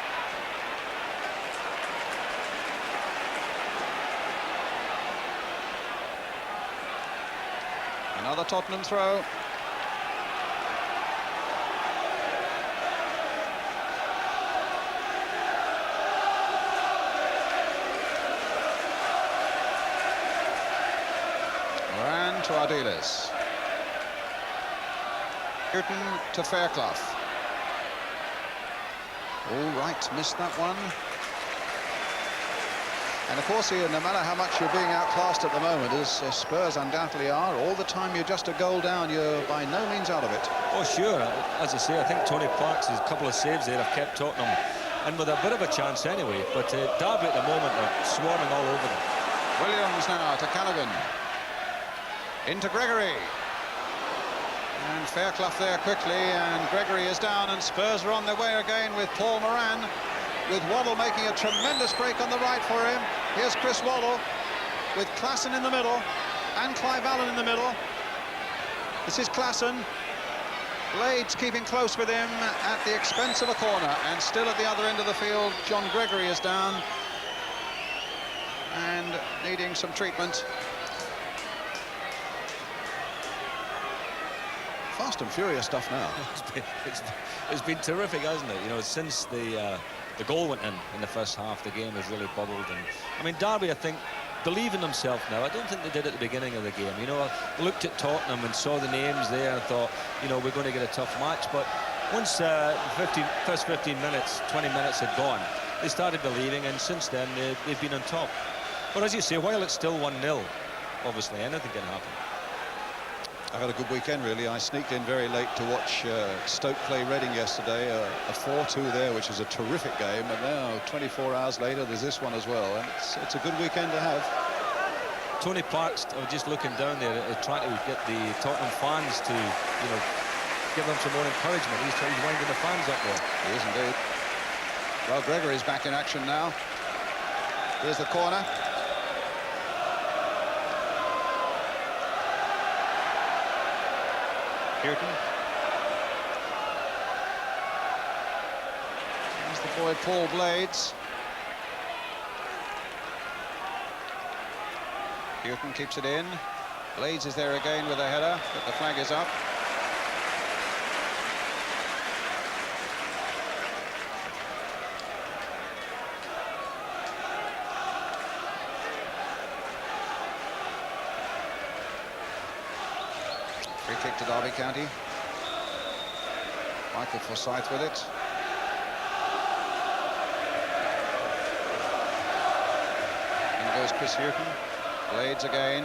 Another Tottenham throw. Moran to Ardiles. Houghton to Fairclough. All right, missed that one. And of course, Ian, no matter how much you're being outclassed at the moment, as Spurs undoubtedly are, all the time you're just a goal down, you're by no means out of it. Oh, sure. As I say, I think Tony Parks' couple of saves there have kept Tottenham in with a bit of a chance anyway. But Derby at the moment are swarming all over them. Williams now to Callaghan. Into Gregory. And Fairclough there quickly, and Gregory is down, and Spurs are on their way again with Paul Moran, with Waddle making a tremendous break on the right for him. Here's Chris Waddle with Klassen in the middle and Clive Allen in the middle. This is Klassen. Blades keeping close with him at the expense of a corner, and still at the other end of the field, John Gregory is down and needing some treatment. Fast and furious stuff now. It's been terrific, hasn't it? You know, since the goal went in the first half, the game has really bubbled. And I mean, Derby, I think, believe in themselves now. I don't think they did at the beginning of the game. You know, I looked at Tottenham and saw the names there and thought, you know, we're going to get a tough match. But once first 15 minutes, 20 minutes had gone, they started believing, and since then they've been on top. But as you say, while it's still 1-0, obviously anything can happen. I had a good weekend, really. I sneaked in very late to watch Stoke play Reading yesterday, a 4-2 there, which was a terrific game. And now, 24 hours later, there's this one as well. And it's a good weekend to have. Tony Parks, just looking down there, trying to get the Tottenham fans to, you know, give them some more encouragement. He's winding the fans up there. He is indeed. Well, Gregory's back in action now. Here's the corner. Houghton. There's the boy Paul Blades. Houghton keeps it in. Blades is there again with a header, but the flag is up. Free kick to Derby County. Michael Forsyth with it. In goes Chris Houghton. Blades again.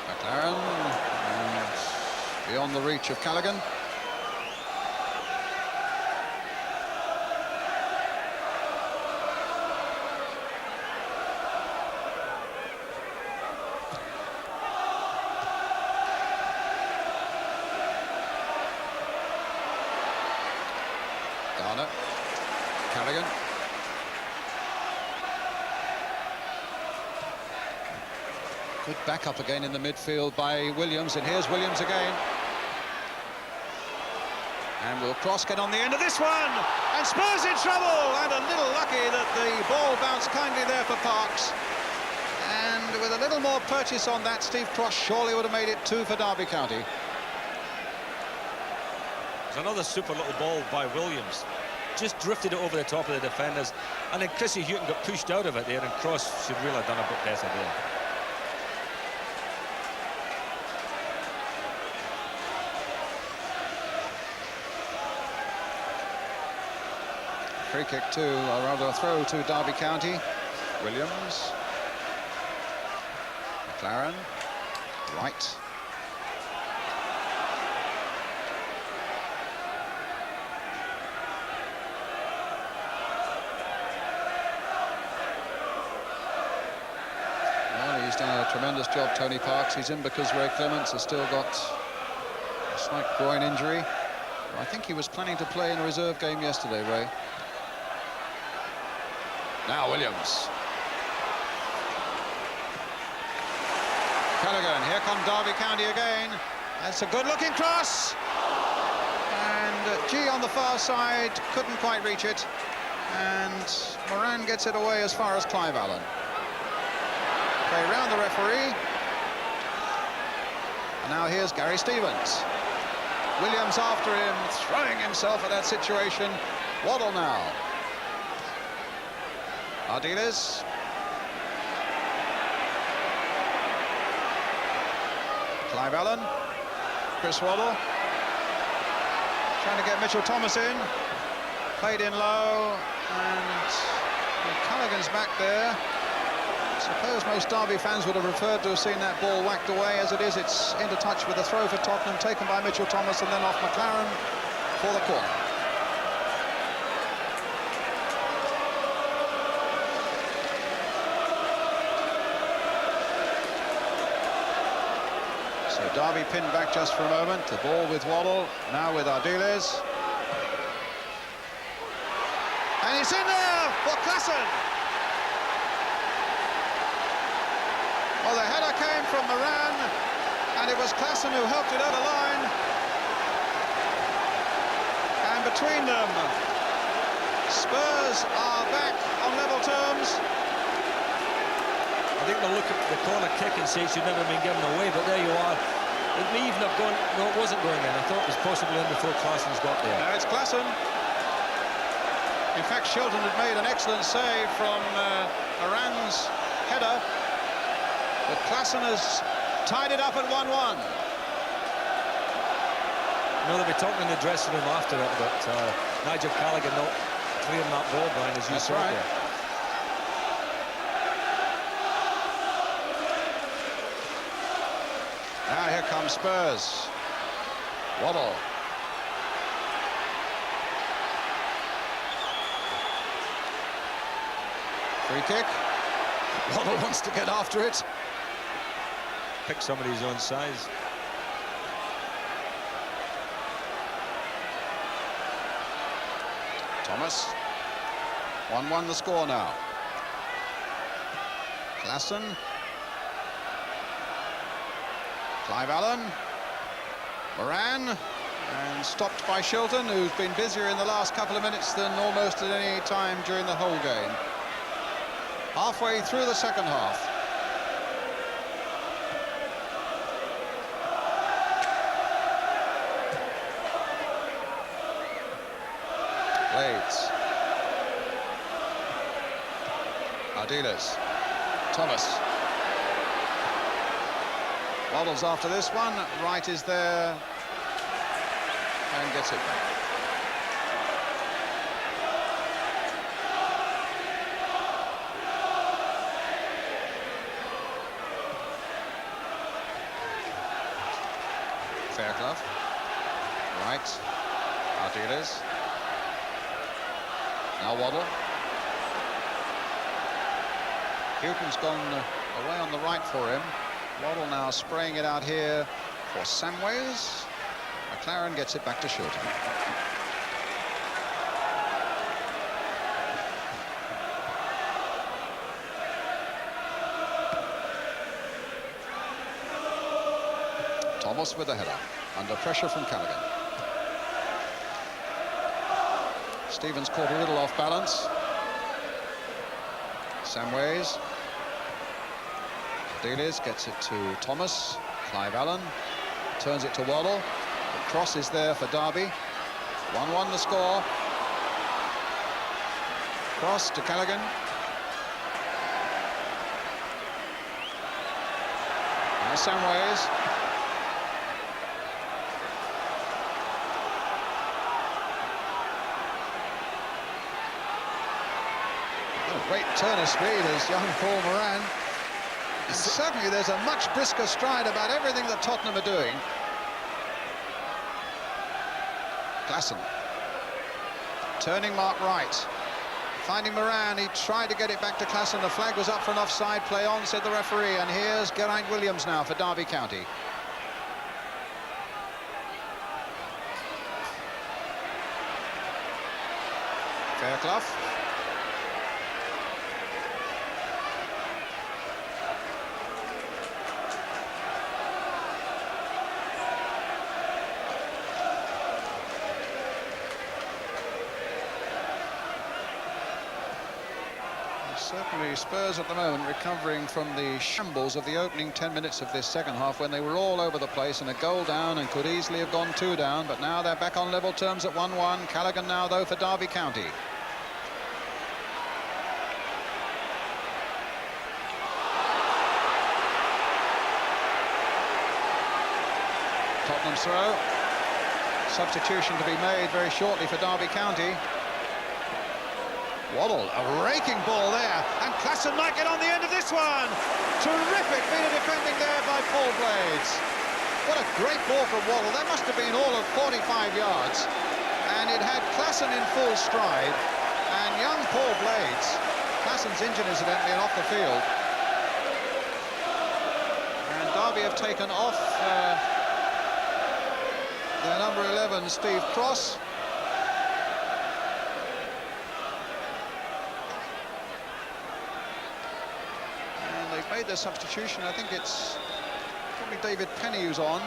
McLaren, and beyond the reach of Callaghan. Callaghan. Good backup again in the midfield by Williams, and here's Williams again. And will Cross get on the end of this one? And Spurs in trouble, and a little lucky that the ball bounced kindly there for Parks. And with a little more purchase on that, Steve Cross surely would have made it 2 for Derby County. There's another super little ball by Williams. Just drifted it over the top of the defenders, and then Chrissy Houghton got pushed out of it there, and Cross should really have done a bit better there. Free kick to, or rather a throw to Derby County. Williams. McLaren. Right. He's done a tremendous job, Tony Parks. He's in because Ray Clements has still got a slight groin injury. I think he was planning to play in a reserve game yesterday, Ray. Now Williams. Callaghan, here come Derby County again. That's a good-looking cross. And G on the far side couldn't quite reach it. And Moran gets it away as far as Clive Allen. Play round the referee. And now here's Gary Stevens. Williams after him, throwing himself at that situation. Waddle now. Ardiles. Clive Allen. Chris Waddle. Trying to get Mitchell Thomas in. Played in low. And Callaghan's back there. I suppose most Derby fans would have preferred to have seen that ball whacked away. As it is, it's into touch with a throw for Tottenham, taken by Mitchell Thomas, and then off McLaren for the corner. So Derby pinned back just for a moment. The ball with Waddle, now with Ardiles. And it's in there for Klassen. Well, the header came from Moran, and it was Klassen who helped it over the line. And between them, Spurs are back on level terms. I think they'll look at the corner kick and say it should never have been given away, but there you are. It may even have gone, no, it wasn't going in. I thought it was possibly in before Klassen's got there. Now it's Klassen. In fact, Shilton had made an excellent save from Moran's header. But Klassen has tied it up at 1-1. You know, they'll be talking in the dressing room after it, but Nigel Callaghan not clearing that ball, Brian, as you saw there. Now here comes Spurs. Waddle. Free kick. Waddle wants to get after it. Pick somebody his own size. Thomas. 1-1 the score now. Klassen. Clive Allen. Moran. And stopped by Shilton, who's been busier in the last couple of minutes than almost at any time during the whole game. Halfway through the second half. Blades. Ardiles. Thomas. Waddles after this one. Wright is there and gets it back. Fairclough. Wright. Ardiles. Now Waddle. Houghton's gone away on the right for him. Waddle now spraying it out here for Samways. McLaren gets it back to Shilton. Thomas with the header, under pressure from Callaghan. Stevens caught a little off balance. Samways. Ardiles gets it to Thomas. Clive Allen turns it to Waddle. The cross is there for Derby. 1-1 the score. Cross to Callaghan. Now Samways. Great turn of speed as young Paul Moran. Certainly there's a much brisker stride about everything that Tottenham are doing. Klassen. Turning mark right. Finding Moran, he tried to get it back to Klassen. The flag was up for an offside. Play on, said the referee. And here's Geraint Williams now for Derby County. Fairclough. Certainly Spurs at the moment recovering from the shambles of the opening 10 minutes of this second half, when they were all over the place and a goal down and could easily have gone 2 down, but now they're back on level terms at 1-1. Callaghan now though for Derby County. Tottenham's throw. Substitution to be made very shortly for Derby County. Waddle, a raking ball there, and Klassen might get on the end of this one. Terrific bit of defending there by Paul Blades. What a great ball from Waddle. That must have been all of 45 yards, and it had Klassen in full stride, and young Paul Blades, Klassen's injured incidentally and off the field. And Derby have taken off their number 11, Steve Cross. Made their substitution. I think it's probably David Penny who's on.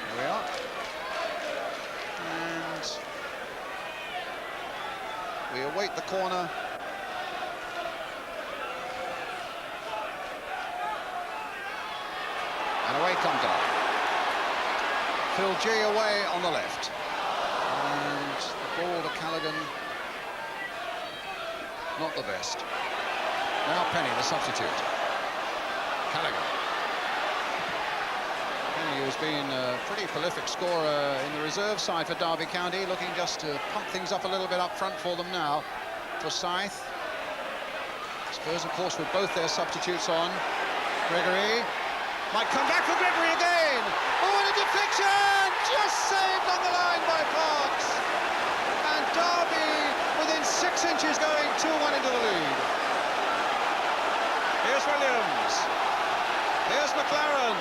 There we are. And we await the corner. And away comes Derby. Phil G away on the left. And the ball to Callaghan. Not the best. Now Penny, the substitute. Callaghan. Penny, who's been a pretty prolific scorer in the reserve side for Derby County, looking just to pump things up a little bit up front for them now. Forsyth. Spurs, of course, with both their substitutes on. Gregory. Might come back for Gregory again. Oh, and a deflection! Just saved on the line by Parks. And Derby within 6 inches, going 2-1 into the lead. Here's Williams. Here's McLaren.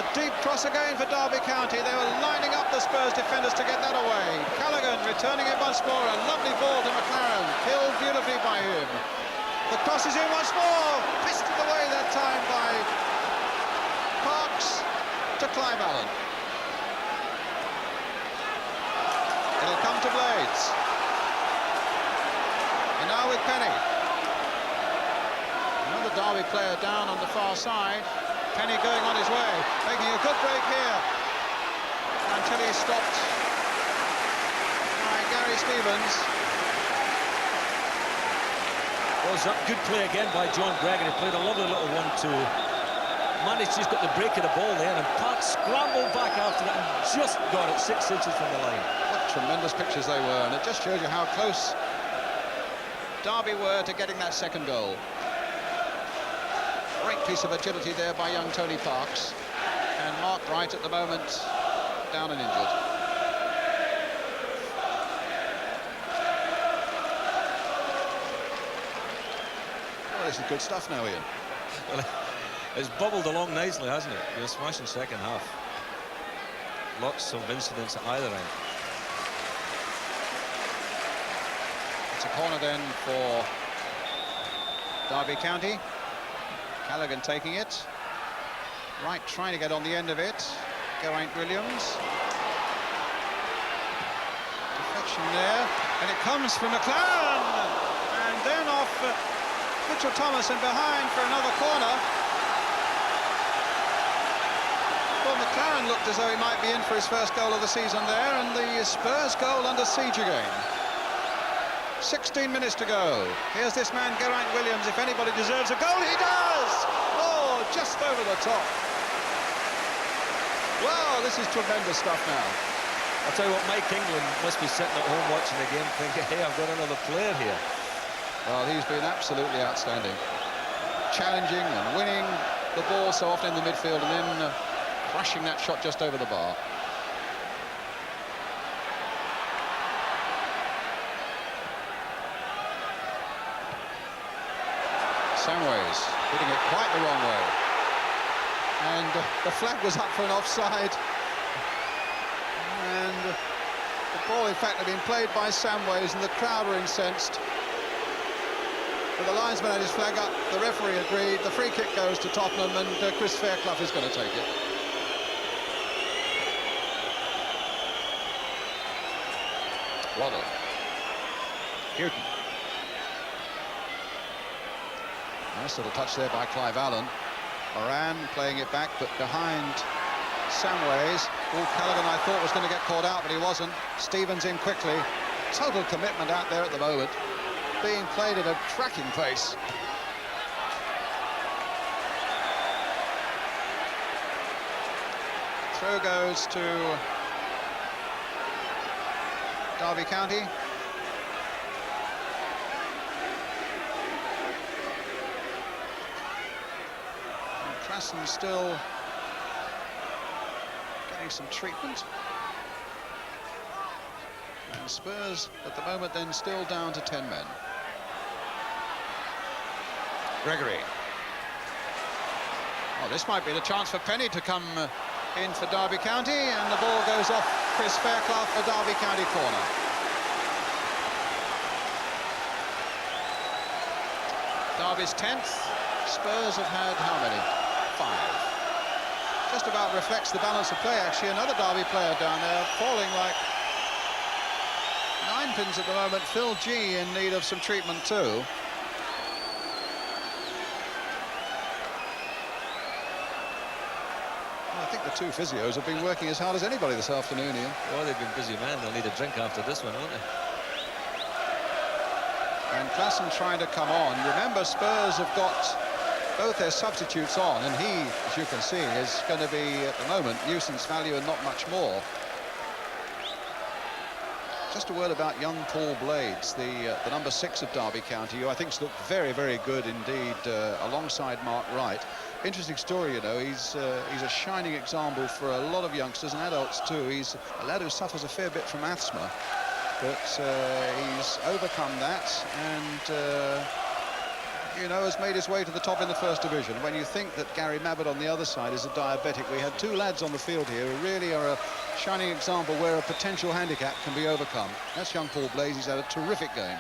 A deep cross again for Derby County. They were lining up the Spurs defenders to get that away. Callaghan returning it once more. A lovely ball to McLaren. Killed beautifully by him. The cross is in once more. Pisted away that time by Parks to Clive Allen. It'll come to Blades. And now with Penny. Another Derby player down on the far side. Penny going on his way, making a good break here until he's stopped by Gary Stevens. Well, it's a good play again by John Gregory. He played a lovely little 1-2. Managed just got the break of the ball there, and Park scrambled back after that and just got it 6 inches from the line. What tremendous pictures they were, and it just shows you how close Derby were to getting that second goal. Great piece of agility there by young Tony Parks. And Mark Wright at the moment down and injured. Oh, this is good stuff now, Ian. Well, it's bubbled along nicely, hasn't it? You're smashing second half. Lots of incidents at either end. It's a corner then for Derby County. Callaghan taking it. Wright trying to get on the end of it. Geraint Williams. Deflection there. And it comes from McLaren. And then off Mitchell Thomas and behind for another corner. Well, McLaren looked as though he might be in for his first goal of the season there. And the Spurs goal under siege again. 16 minutes to go. Here's this man, Geraint Williams. If anybody deserves a goal, he does! Oh, just over the top. Wow, this is tremendous stuff now. I'll tell you what, Mike England must be sitting at home watching the game thinking, hey, I've got another player here. Well, he's been absolutely outstanding. Challenging and winning the ball so often in the midfield and then crushing that shot just over the bar. Samways hitting it quite the wrong way. And the flag was up for an offside. And the ball, in fact, had been played by Samways, and the crowd were incensed. But the linesman had his flag up, the referee agreed, the free kick goes to Tottenham, and Chris Fairclough is going to take it. Waddle. Houghton. Nice little touch there by Clive Allen. Moran playing it back, but behind Samways. Callaghan, I thought, was going to get caught out, but he wasn't. Stevens in quickly. Total commitment out there at the moment. Being played at a cracking pace. Throw goes to Derby County. Klassen still getting some treatment. And Spurs at the moment then still down to 10 men. Gregory. Oh, this might be the chance for Penny to come in for Derby County, and the ball goes off Chris Fairclough for Derby County corner. Derby's 10th. Spurs have had how many? 5. Just about reflects the balance of play, actually. Another Derby player down there falling like 9 pins at the moment. Phil G in need of some treatment too. I think the two physios have been working as hard as anybody this afternoon, Ian. Oh, they've been busy, man. They'll need a drink after this one, won't they? And Klassen trying to come on. Remember, Spurs have got both their substitutes on, and he, as you can see, is going to be, at the moment, nuisance value and not much more. Just a word about young Paul Blades, the number 6 of Derby County, who I think's looked very, very good indeed, alongside Mark Wright. Interesting story, you know. He's a shining example for a lot of youngsters and adults too. He's a lad who suffers a fair bit from asthma, but he's overcome that, and you know, has made his way to the top in the First Division. When you think that Gary Mabbutt on the other side is a diabetic, we had two lads on the field here who really are a shining example where a potential handicap can be overcome. That's young Paul Blaze. He's had a terrific game.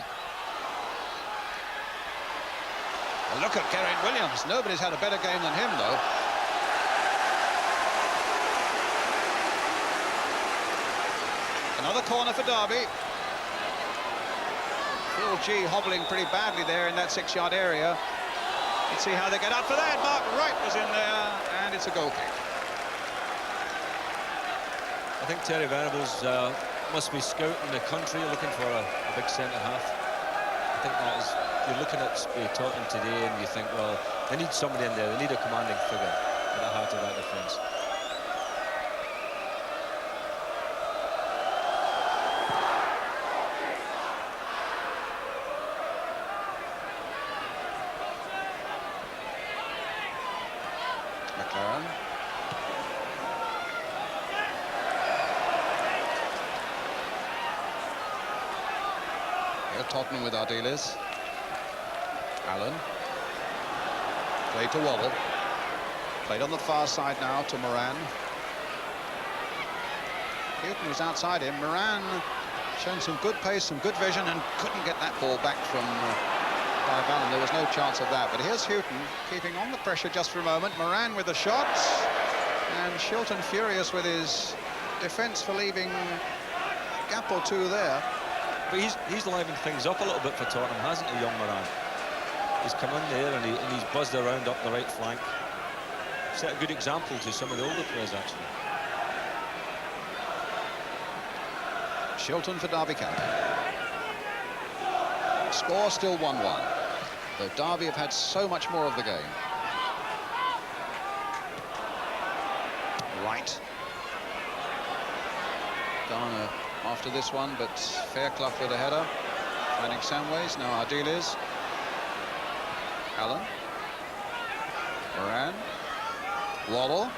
Well, look at Geraint Williams. Nobody's had a better game than him, though. Another corner for Derby. Phil G hobbling pretty badly there in that 6-yard area. Let's see how they get up for that. Mark Wright was in there, and it's a goal kick. I think Terry Venables must be scouting the country, looking for a big centre-half. I think that is, you're looking at Tottenham today and you think, well, they need somebody in there, they need a commanding figure at the heart of that defence. McLaren. Here Tottenham with Ardiles. Allen. Played to Waddle. Played on the far side now to Moran. Newton was outside him. Moran shown some good pace, some good vision, and couldn't get that ball back from Clive Allen. There was no chance of that. But here's Houghton keeping on the pressure just for a moment. Moran with the shots, and Shilton furious with his defence for leaving a gap or two there. But he's livened things up a little bit for Tottenham, hasn't he, young Moran? He's come in there and he's buzzed around up the right flank. Set a good example to some of the older players, actually. Shilton for Derby County. Score still 1-1, though Derby have had so much more of the game. Right. Garner after this one, but Fairclough with a header. Finding Samways, now Ardiles. Allen. Moran. Waddle.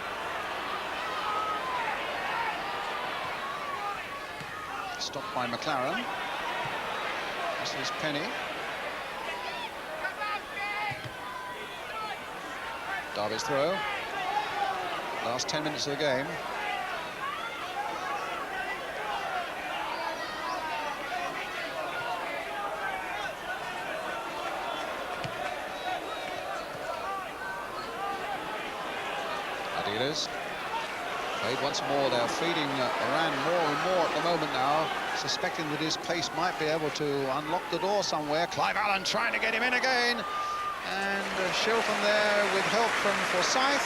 Stopped by McLaren. This is Penny. Derby's throw. Last 10 minutes of the game. Ardiles. Played once more. They're feeding Moran more and more at the moment now, suspecting that his pace might be able to unlock the door somewhere. Clive Allen trying to get him in again, and Shilton there with help from Forsyth.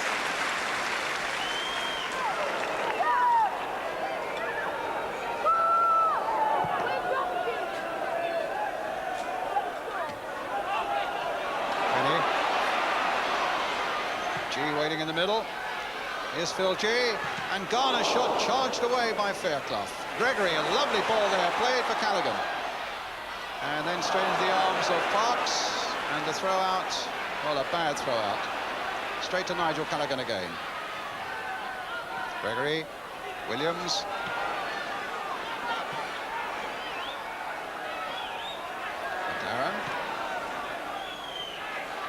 Penny. G waiting in the middle. Here's Phil G, and Garner shot charged away by Fairclough. Gregory, a lovely ball there, played for Callaghan. And then straight into the arms of Parks, and the throw out, well, a bad throw out. Straight to Nigel Callaghan again. Gregory, Williams. McLaren.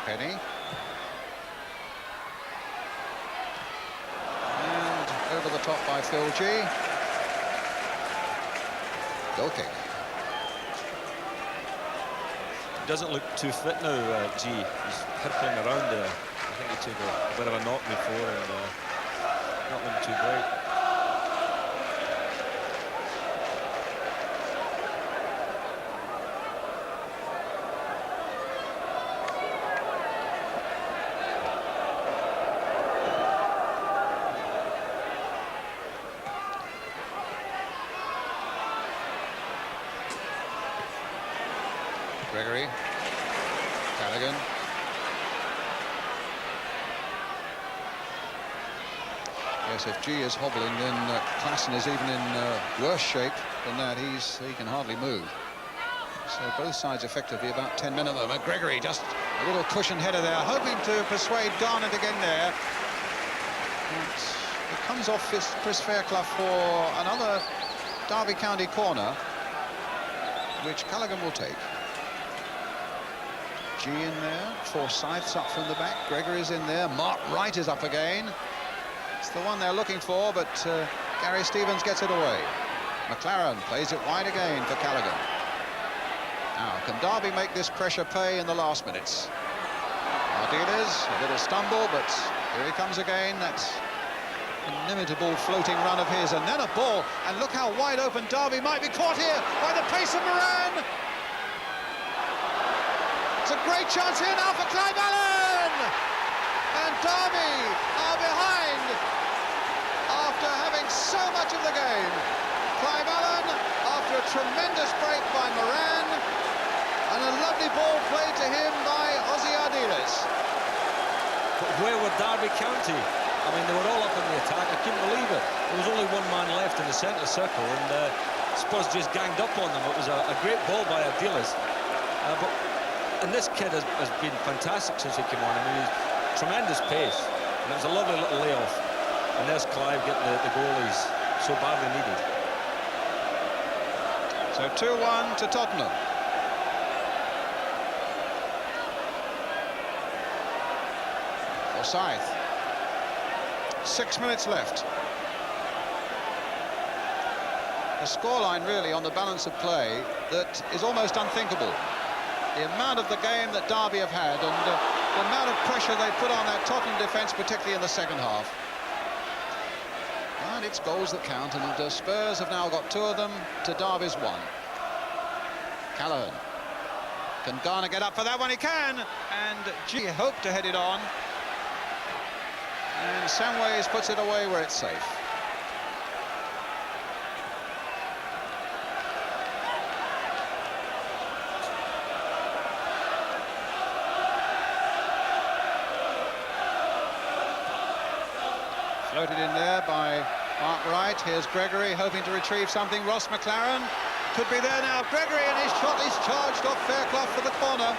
Penny. Over the top by Phil G. Goal kick. He doesn't look too fit now, G. He's hirpling around there. I think he took a bit of a knock before and not looking too great. Gregory, Callaghan. Yes, if G is hobbling, then Klassen is even in worse shape than that. He can hardly move. So both sides effectively about 10 men at the moment. Gregory just a little cushion header there, hoping to persuade Garner to get in there. And it comes off Chris Fairclough for another Derby County corner, which Callaghan will take. G in there. Forsyth's up from the back. Gregory's in there. Mark Wright is up again. It's the one they're looking for, but Gary Stevens gets it away. McLaren plays it wide again for Callaghan. Now, can Derby make this pressure pay in the last minutes? Ardiles, a little stumble, but here he comes again. That's inimitable floating run of his, and then a ball, and look how wide open Derby might be caught here by the pace of Moran. It's a great chance here now for Clive Allen, and Derby are behind after having so much of the game. Clive Allen, after a tremendous break by Moran, and a lovely ball played to him by Ozzy Ardiles. But where were Derby County? I mean, they were all up in the attack. I couldn't believe it. There was only one man left in the centre circle, and Spurs just ganged up on them. It was a great ball by Ardiles. And this kid has been fantastic since he came on. I mean, he's tremendous pace, and it was a lovely little layoff. And there's Clive getting the goal he's so badly needed. So 2-1 to Tottenham. Forsyth. 6 minutes left. A scoreline really on the balance of play that is almost unthinkable. The amount of the game that Derby have had, and the amount of pressure they put on that Tottenham defence, particularly in the second half. And it's goals that count, and Spurs have now got 2 of them to Derby's 1. Callaghan. Can Garner get up for that one? He can, and G hoped to head it on. And Samways puts it away where it's safe. Floated in there by Mark Wright. Here's Gregory hoping to retrieve something. Ross McLaren could be there now. Gregory, and his shot is charged off Fairclough for the corner.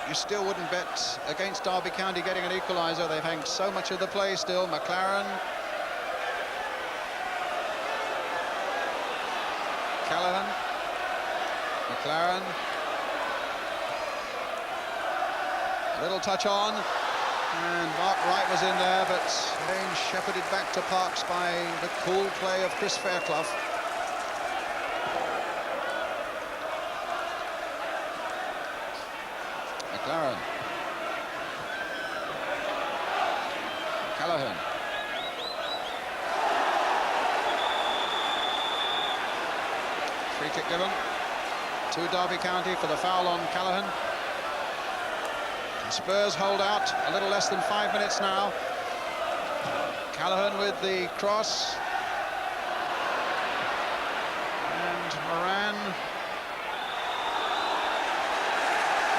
You still wouldn't bet against Derby County getting an equaliser. They've hanged so much of the play still. McLaren. Callaghan. McLaren. A little touch on. And Mark Wright was in there, but again shepherded back to Parks by the cool play of Chris Fairclough. McLaren. Callaghan. Free kick given to Derby County for the foul on Callaghan. Spurs hold out a little less than 5 minutes now. Callaghan with the cross. And Moran.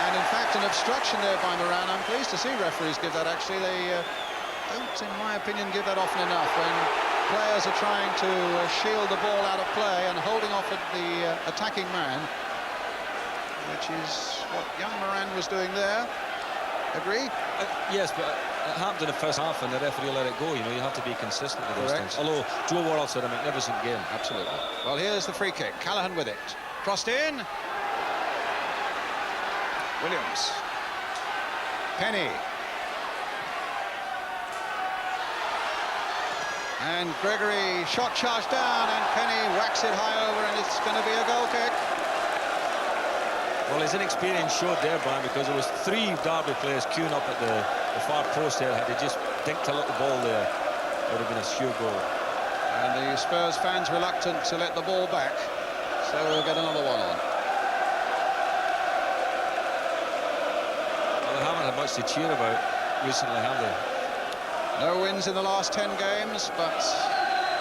And in fact, an obstruction there by Moran. I'm pleased to see referees give that, actually. They don't, in my opinion, give that often enough when players are trying to shield the ball out of play and holding off at the attacking man, which is what young Moran was doing there. Agree? Yes, but it happened in the first half and the referee let it go. You know, you have to be consistent with those things. Although Joe Worrell's had a magnificent game. Absolutely. Well, here's the free kick. Callaghan with it. Crossed in. Williams. Penny. And Gregory shot charged down, and Penny whacks it high over, and it's going to be a goal kick. Well, his inexperience showed there, Brian, because there was 3 Derby players queuing up at the far post there. Had they just dinked a little ball there, it would have been a sure goal. And the Spurs fans reluctant to let the ball back, so we'll get another one on. Well, they haven't had much to cheer about recently, have they? No wins in the last 10 games, but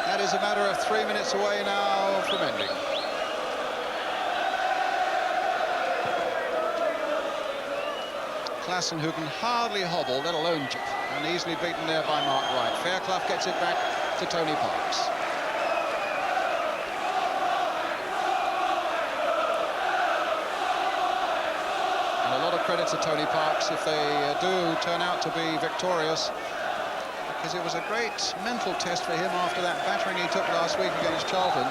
that is a matter of 3 minutes away now from ending. Klassen, who can hardly hobble, let alone jump, and easily beaten there by Mark Wright. Fairclough gets it back to Tony Parks. And a lot of credit to Tony Parks if they do turn out to be victorious, because it was a great mental test for him after that battering he took last week against Charlton.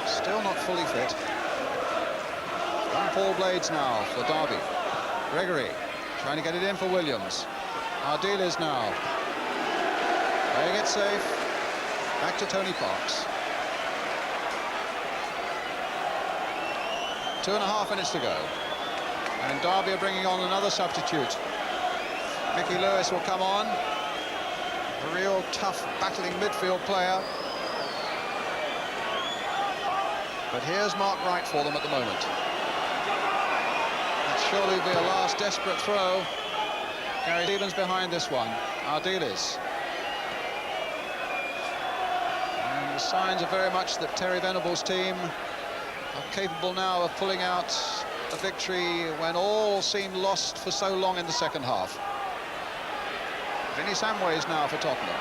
Still not fully fit. Paul Blades now for Derby. Gregory trying to get it in for Williams. Ardiles now. Playing it safe. Back to Tony Parks. 2.5 minutes to go. And Derby are bringing on another substitute. Mickey Lewis will come on. A real tough, battling midfield player. But here's Mark Wright for them at the moment. That surely will be a last desperate throw. Gary Stevens behind this one. Ardiles. And the signs are very much that Terry Venable's team are capable now of pulling out a victory when all seemed lost for so long in the second half. Vinnie Samways now for Tottenham.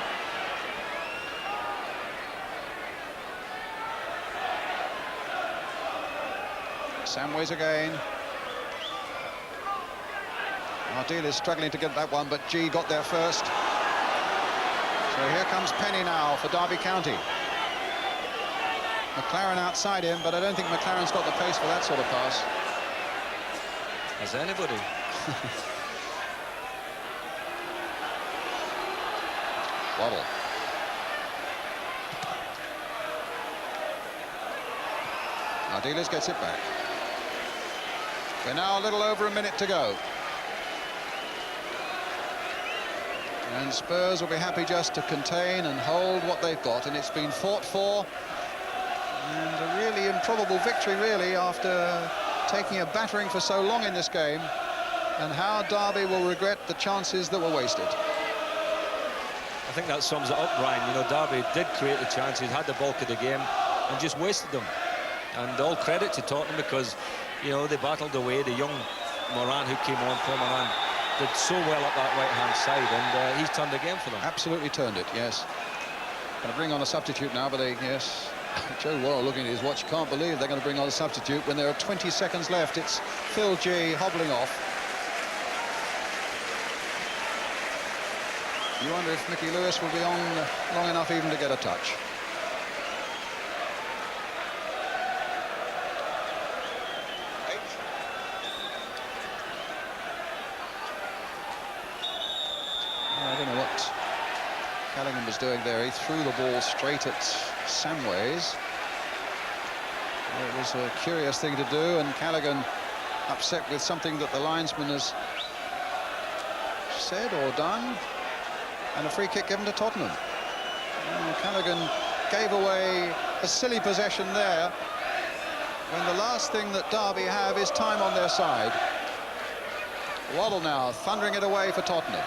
Samways again. Ardiles is struggling to get that one, but G got there first. So here comes Penny now for Derby County. McLaren outside him, but I don't think McLaren's got the pace for that sort of pass. Has anybody? Waddle. Ardiles gets it back. We're now a little over a minute to go. And Spurs will be happy just to contain and hold what they've got, and it's been fought for. And a really improbable victory, really, after taking a battering for so long in this game. And how Derby will regret the chances that were wasted. I think that sums it up, Brian. You know, Derby did create the chances, had the bulk of the game, and just wasted them. And all credit to Tottenham because, you know, they battled away. The young Moran who came on, Paul Moran, did so well up that right-hand side, and he's turned the game for them. Absolutely turned it, yes. Going to bring on a substitute now, but yes. Joe Worrell looking at his watch, can't believe they're going to bring on a substitute when there are 20 seconds left. It's Phil G hobbling off. You wonder if Mickey Lewis will be on long enough even to get a touch. I don't know what Callaghan was doing there. He threw the ball straight at Samways. It was a curious thing to do, and Callaghan upset with something that the linesman has said or done, and a free kick given to Tottenham. Callaghan gave away a silly possession there when the last thing that Derby have is time on their side. Waddle now thundering it away for Tottenham.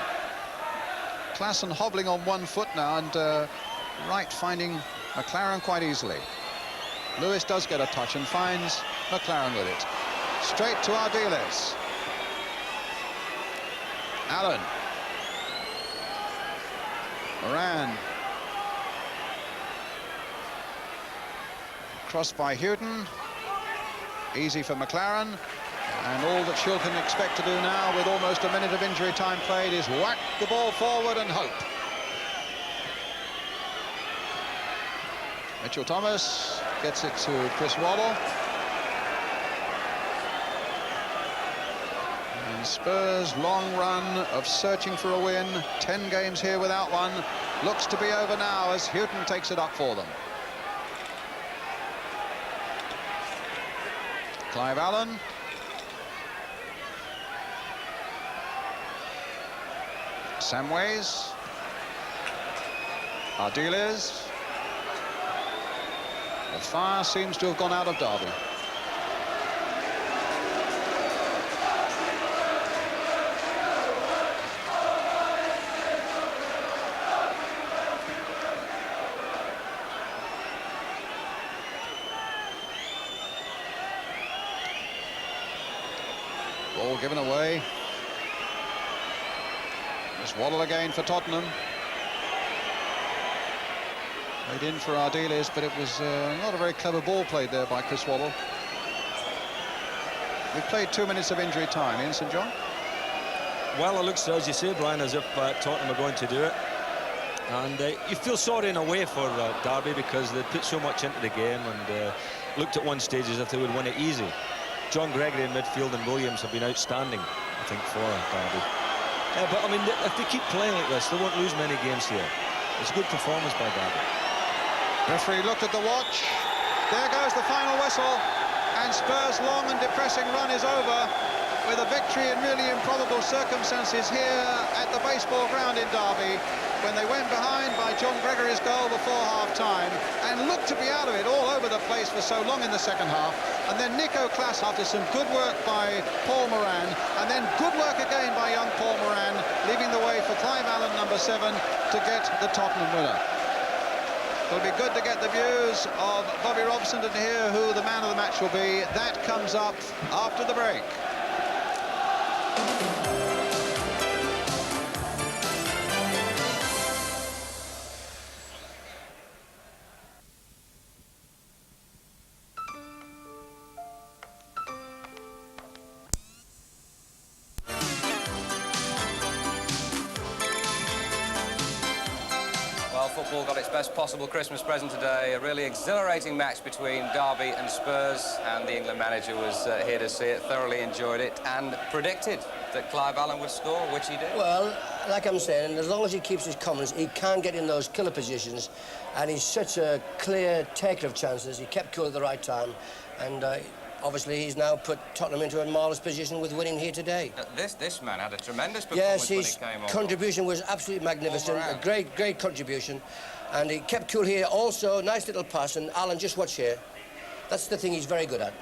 Klassen hobbling on one foot now, and Wright finding McLaren quite easily. Lewis does get a touch and finds McLaren with it. Straight to Ardiles. Allen. Moran. Crossed by Houghton. Easy for McLaren. And all that Shield can expect to do now, with almost a minute of injury time played, is whack the ball forward and hope. Mitchell Thomas gets it to Chris Waddle. And Spurs' long run of searching for a win, 10 games here without one, looks to be over now as Houghton takes it up for them. Clive Allen. Samways. Ardiles. The fire seems to have gone out of Derby. Ball given away. There's Waddle again for Tottenham. Played in for Ardiles, but it was not a very clever ball played there by Chris Waddle. We've played 2 minutes of injury time. Ian St. John? Well, it looks, as you say, Brian, as if Tottenham are going to do it. And you feel sorry in a way for Derby because they put so much into the game and looked at one stage as if they would win it easy. John Gregory in midfield and Williams have been outstanding, I think, for Derby. But, I mean, if they keep playing like this, they won't lose many games here. It's a good performance by Derby. Referee looked at the watch. There goes the final whistle. And Spurs' long and depressing run is over with a victory in really improbable circumstances here at the baseball ground in Derby when they went behind by John Gregory's goal before half-time and looked to be out of it all over the place for so long in the second half. And then Nico Klaas, after some good work by Paul Moran, and then good work again by young Paul Moran, leaving the way for Clive Allen, number 7, to get the Tottenham winner. It'll be good to get the views of Bobby Robson and hear who the man of the match will be. That comes up after the break. Football got its best possible Christmas present today. A really exhilarating match between Derby and Spurs, and the England manager was here to see it, thoroughly enjoyed it, and predicted that Clive Allen would score, which he did. Well, like I'm saying, as long as he keeps his confidence, he can get in those killer positions, and he's such a clear taker of chances. He kept cool at the right time, and obviously he's now put Tottenham into a marvellous position with winning here today. This man had a tremendous performance when he came on. Yes, his contribution was absolutely magnificent, a great contribution, and he kept cool here. Also, nice little pass, and Alan, just watch here. That's the thing he's very good at.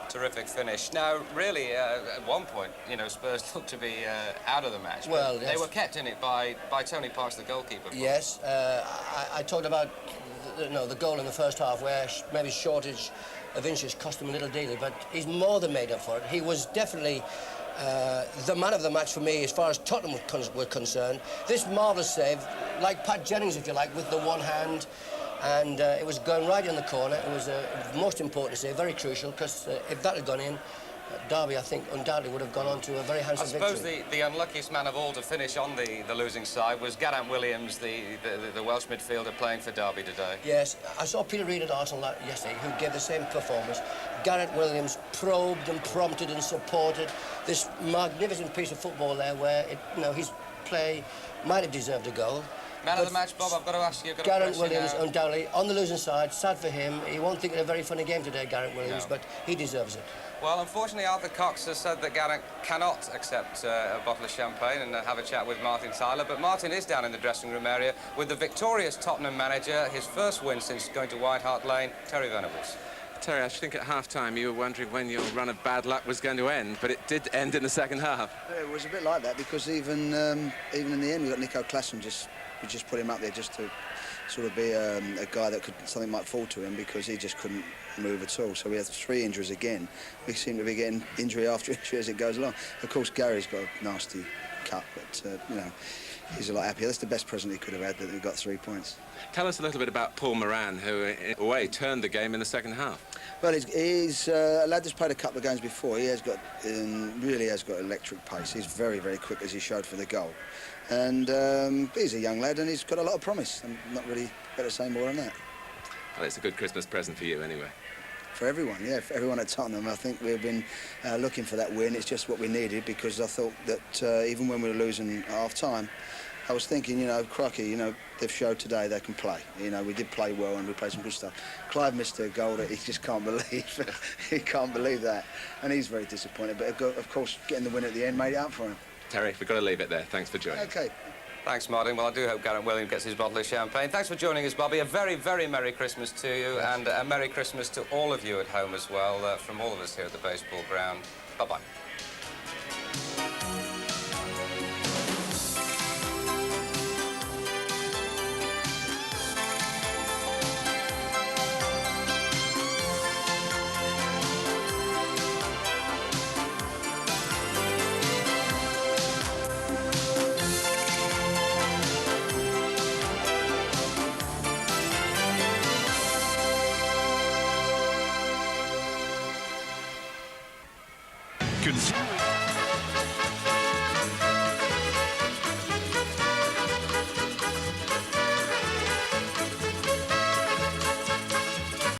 Terrific finish. Now, really, at one point, you know, Spurs looked to be out of the match. Well, yes. They were kept in it by Tony Parks, the goalkeeper. Yes, I talked about the goal in the first half where maybe shortage of inches cost him a little dearly, but he's more than made up for it. He was definitely the man of the match for me as far as Tottenham were concerned. This marvellous save, like Pat Jennings, if you like, with the one hand, and it was going right in the corner. It was a most important save, very crucial, because if that had gone in, Derby, I think, undoubtedly would have gone on to a very handsome victory. I suppose the unluckiest man of all to finish on the losing side was Geraint Williams, the Welsh midfielder playing for Derby today. Yes, I saw Peter Reid at Arsenal yesterday, who gave the same performance. Geraint Williams probed and prompted and supported this magnificent piece of football there where, his play might have deserved a goal. Man of the match, Bob, I've got to ask you. Geraint Williams, undoubtedly, on the losing side, sad for him. He won't think it a very funny game today, Geraint Williams, but he deserves it. Well, unfortunately, Arthur Cox has said that Geraint cannot accept a bottle of champagne and have a chat with Martin Tyler, but Martin is down in the dressing room area with the victorious Tottenham manager, his first win since going to White Hart Lane, Terry Venables. Terry, I think at half-time you were wondering when your run of bad luck was going to end, but it did end in the second half. It was a bit like that because even in the end we got Nico Klaas and we just put him up there just to sort of be a guy that something might fall to him because he just couldn't move at all. So we had 3 injuries again. We seem to be getting injury after injury as it goes along. Of course, Gary's got a nasty cut, but he's a lot happier. That's the best present he could have had, that he got 3 points. Tell us a little bit about Paul Moran, who in a way turned the game in the second half. Well, he's a lad that's played a couple of games before. He has got really has got electric pace. He's very, very quick, as he showed for the goal. And he's a young lad and he's got a lot of promise. I'm not really better to say more than that. Well, it's a good Christmas present for you anyway. For everyone, yeah, for everyone at Tottenham. I think we've been looking for that win. It's just what we needed because I thought that even when we were losing at half-time, I was thinking, crikey, they've showed today they can play. We did play well and we played some good stuff. Clive missed a goal that he just can't believe. He can't believe that. And he's very disappointed. But, of course, getting the win at the end made it up for him. Terry, we've got to leave it there. Thanks for joining. OK. Thanks, Martin. Well, I do hope Geraint Williams gets his bottle of champagne. Thanks for joining us, Bobby. A very, very Merry Christmas to you, and a Merry Christmas to all of you at home as well, from all of us here at the baseball ground. Bye-bye. Continue.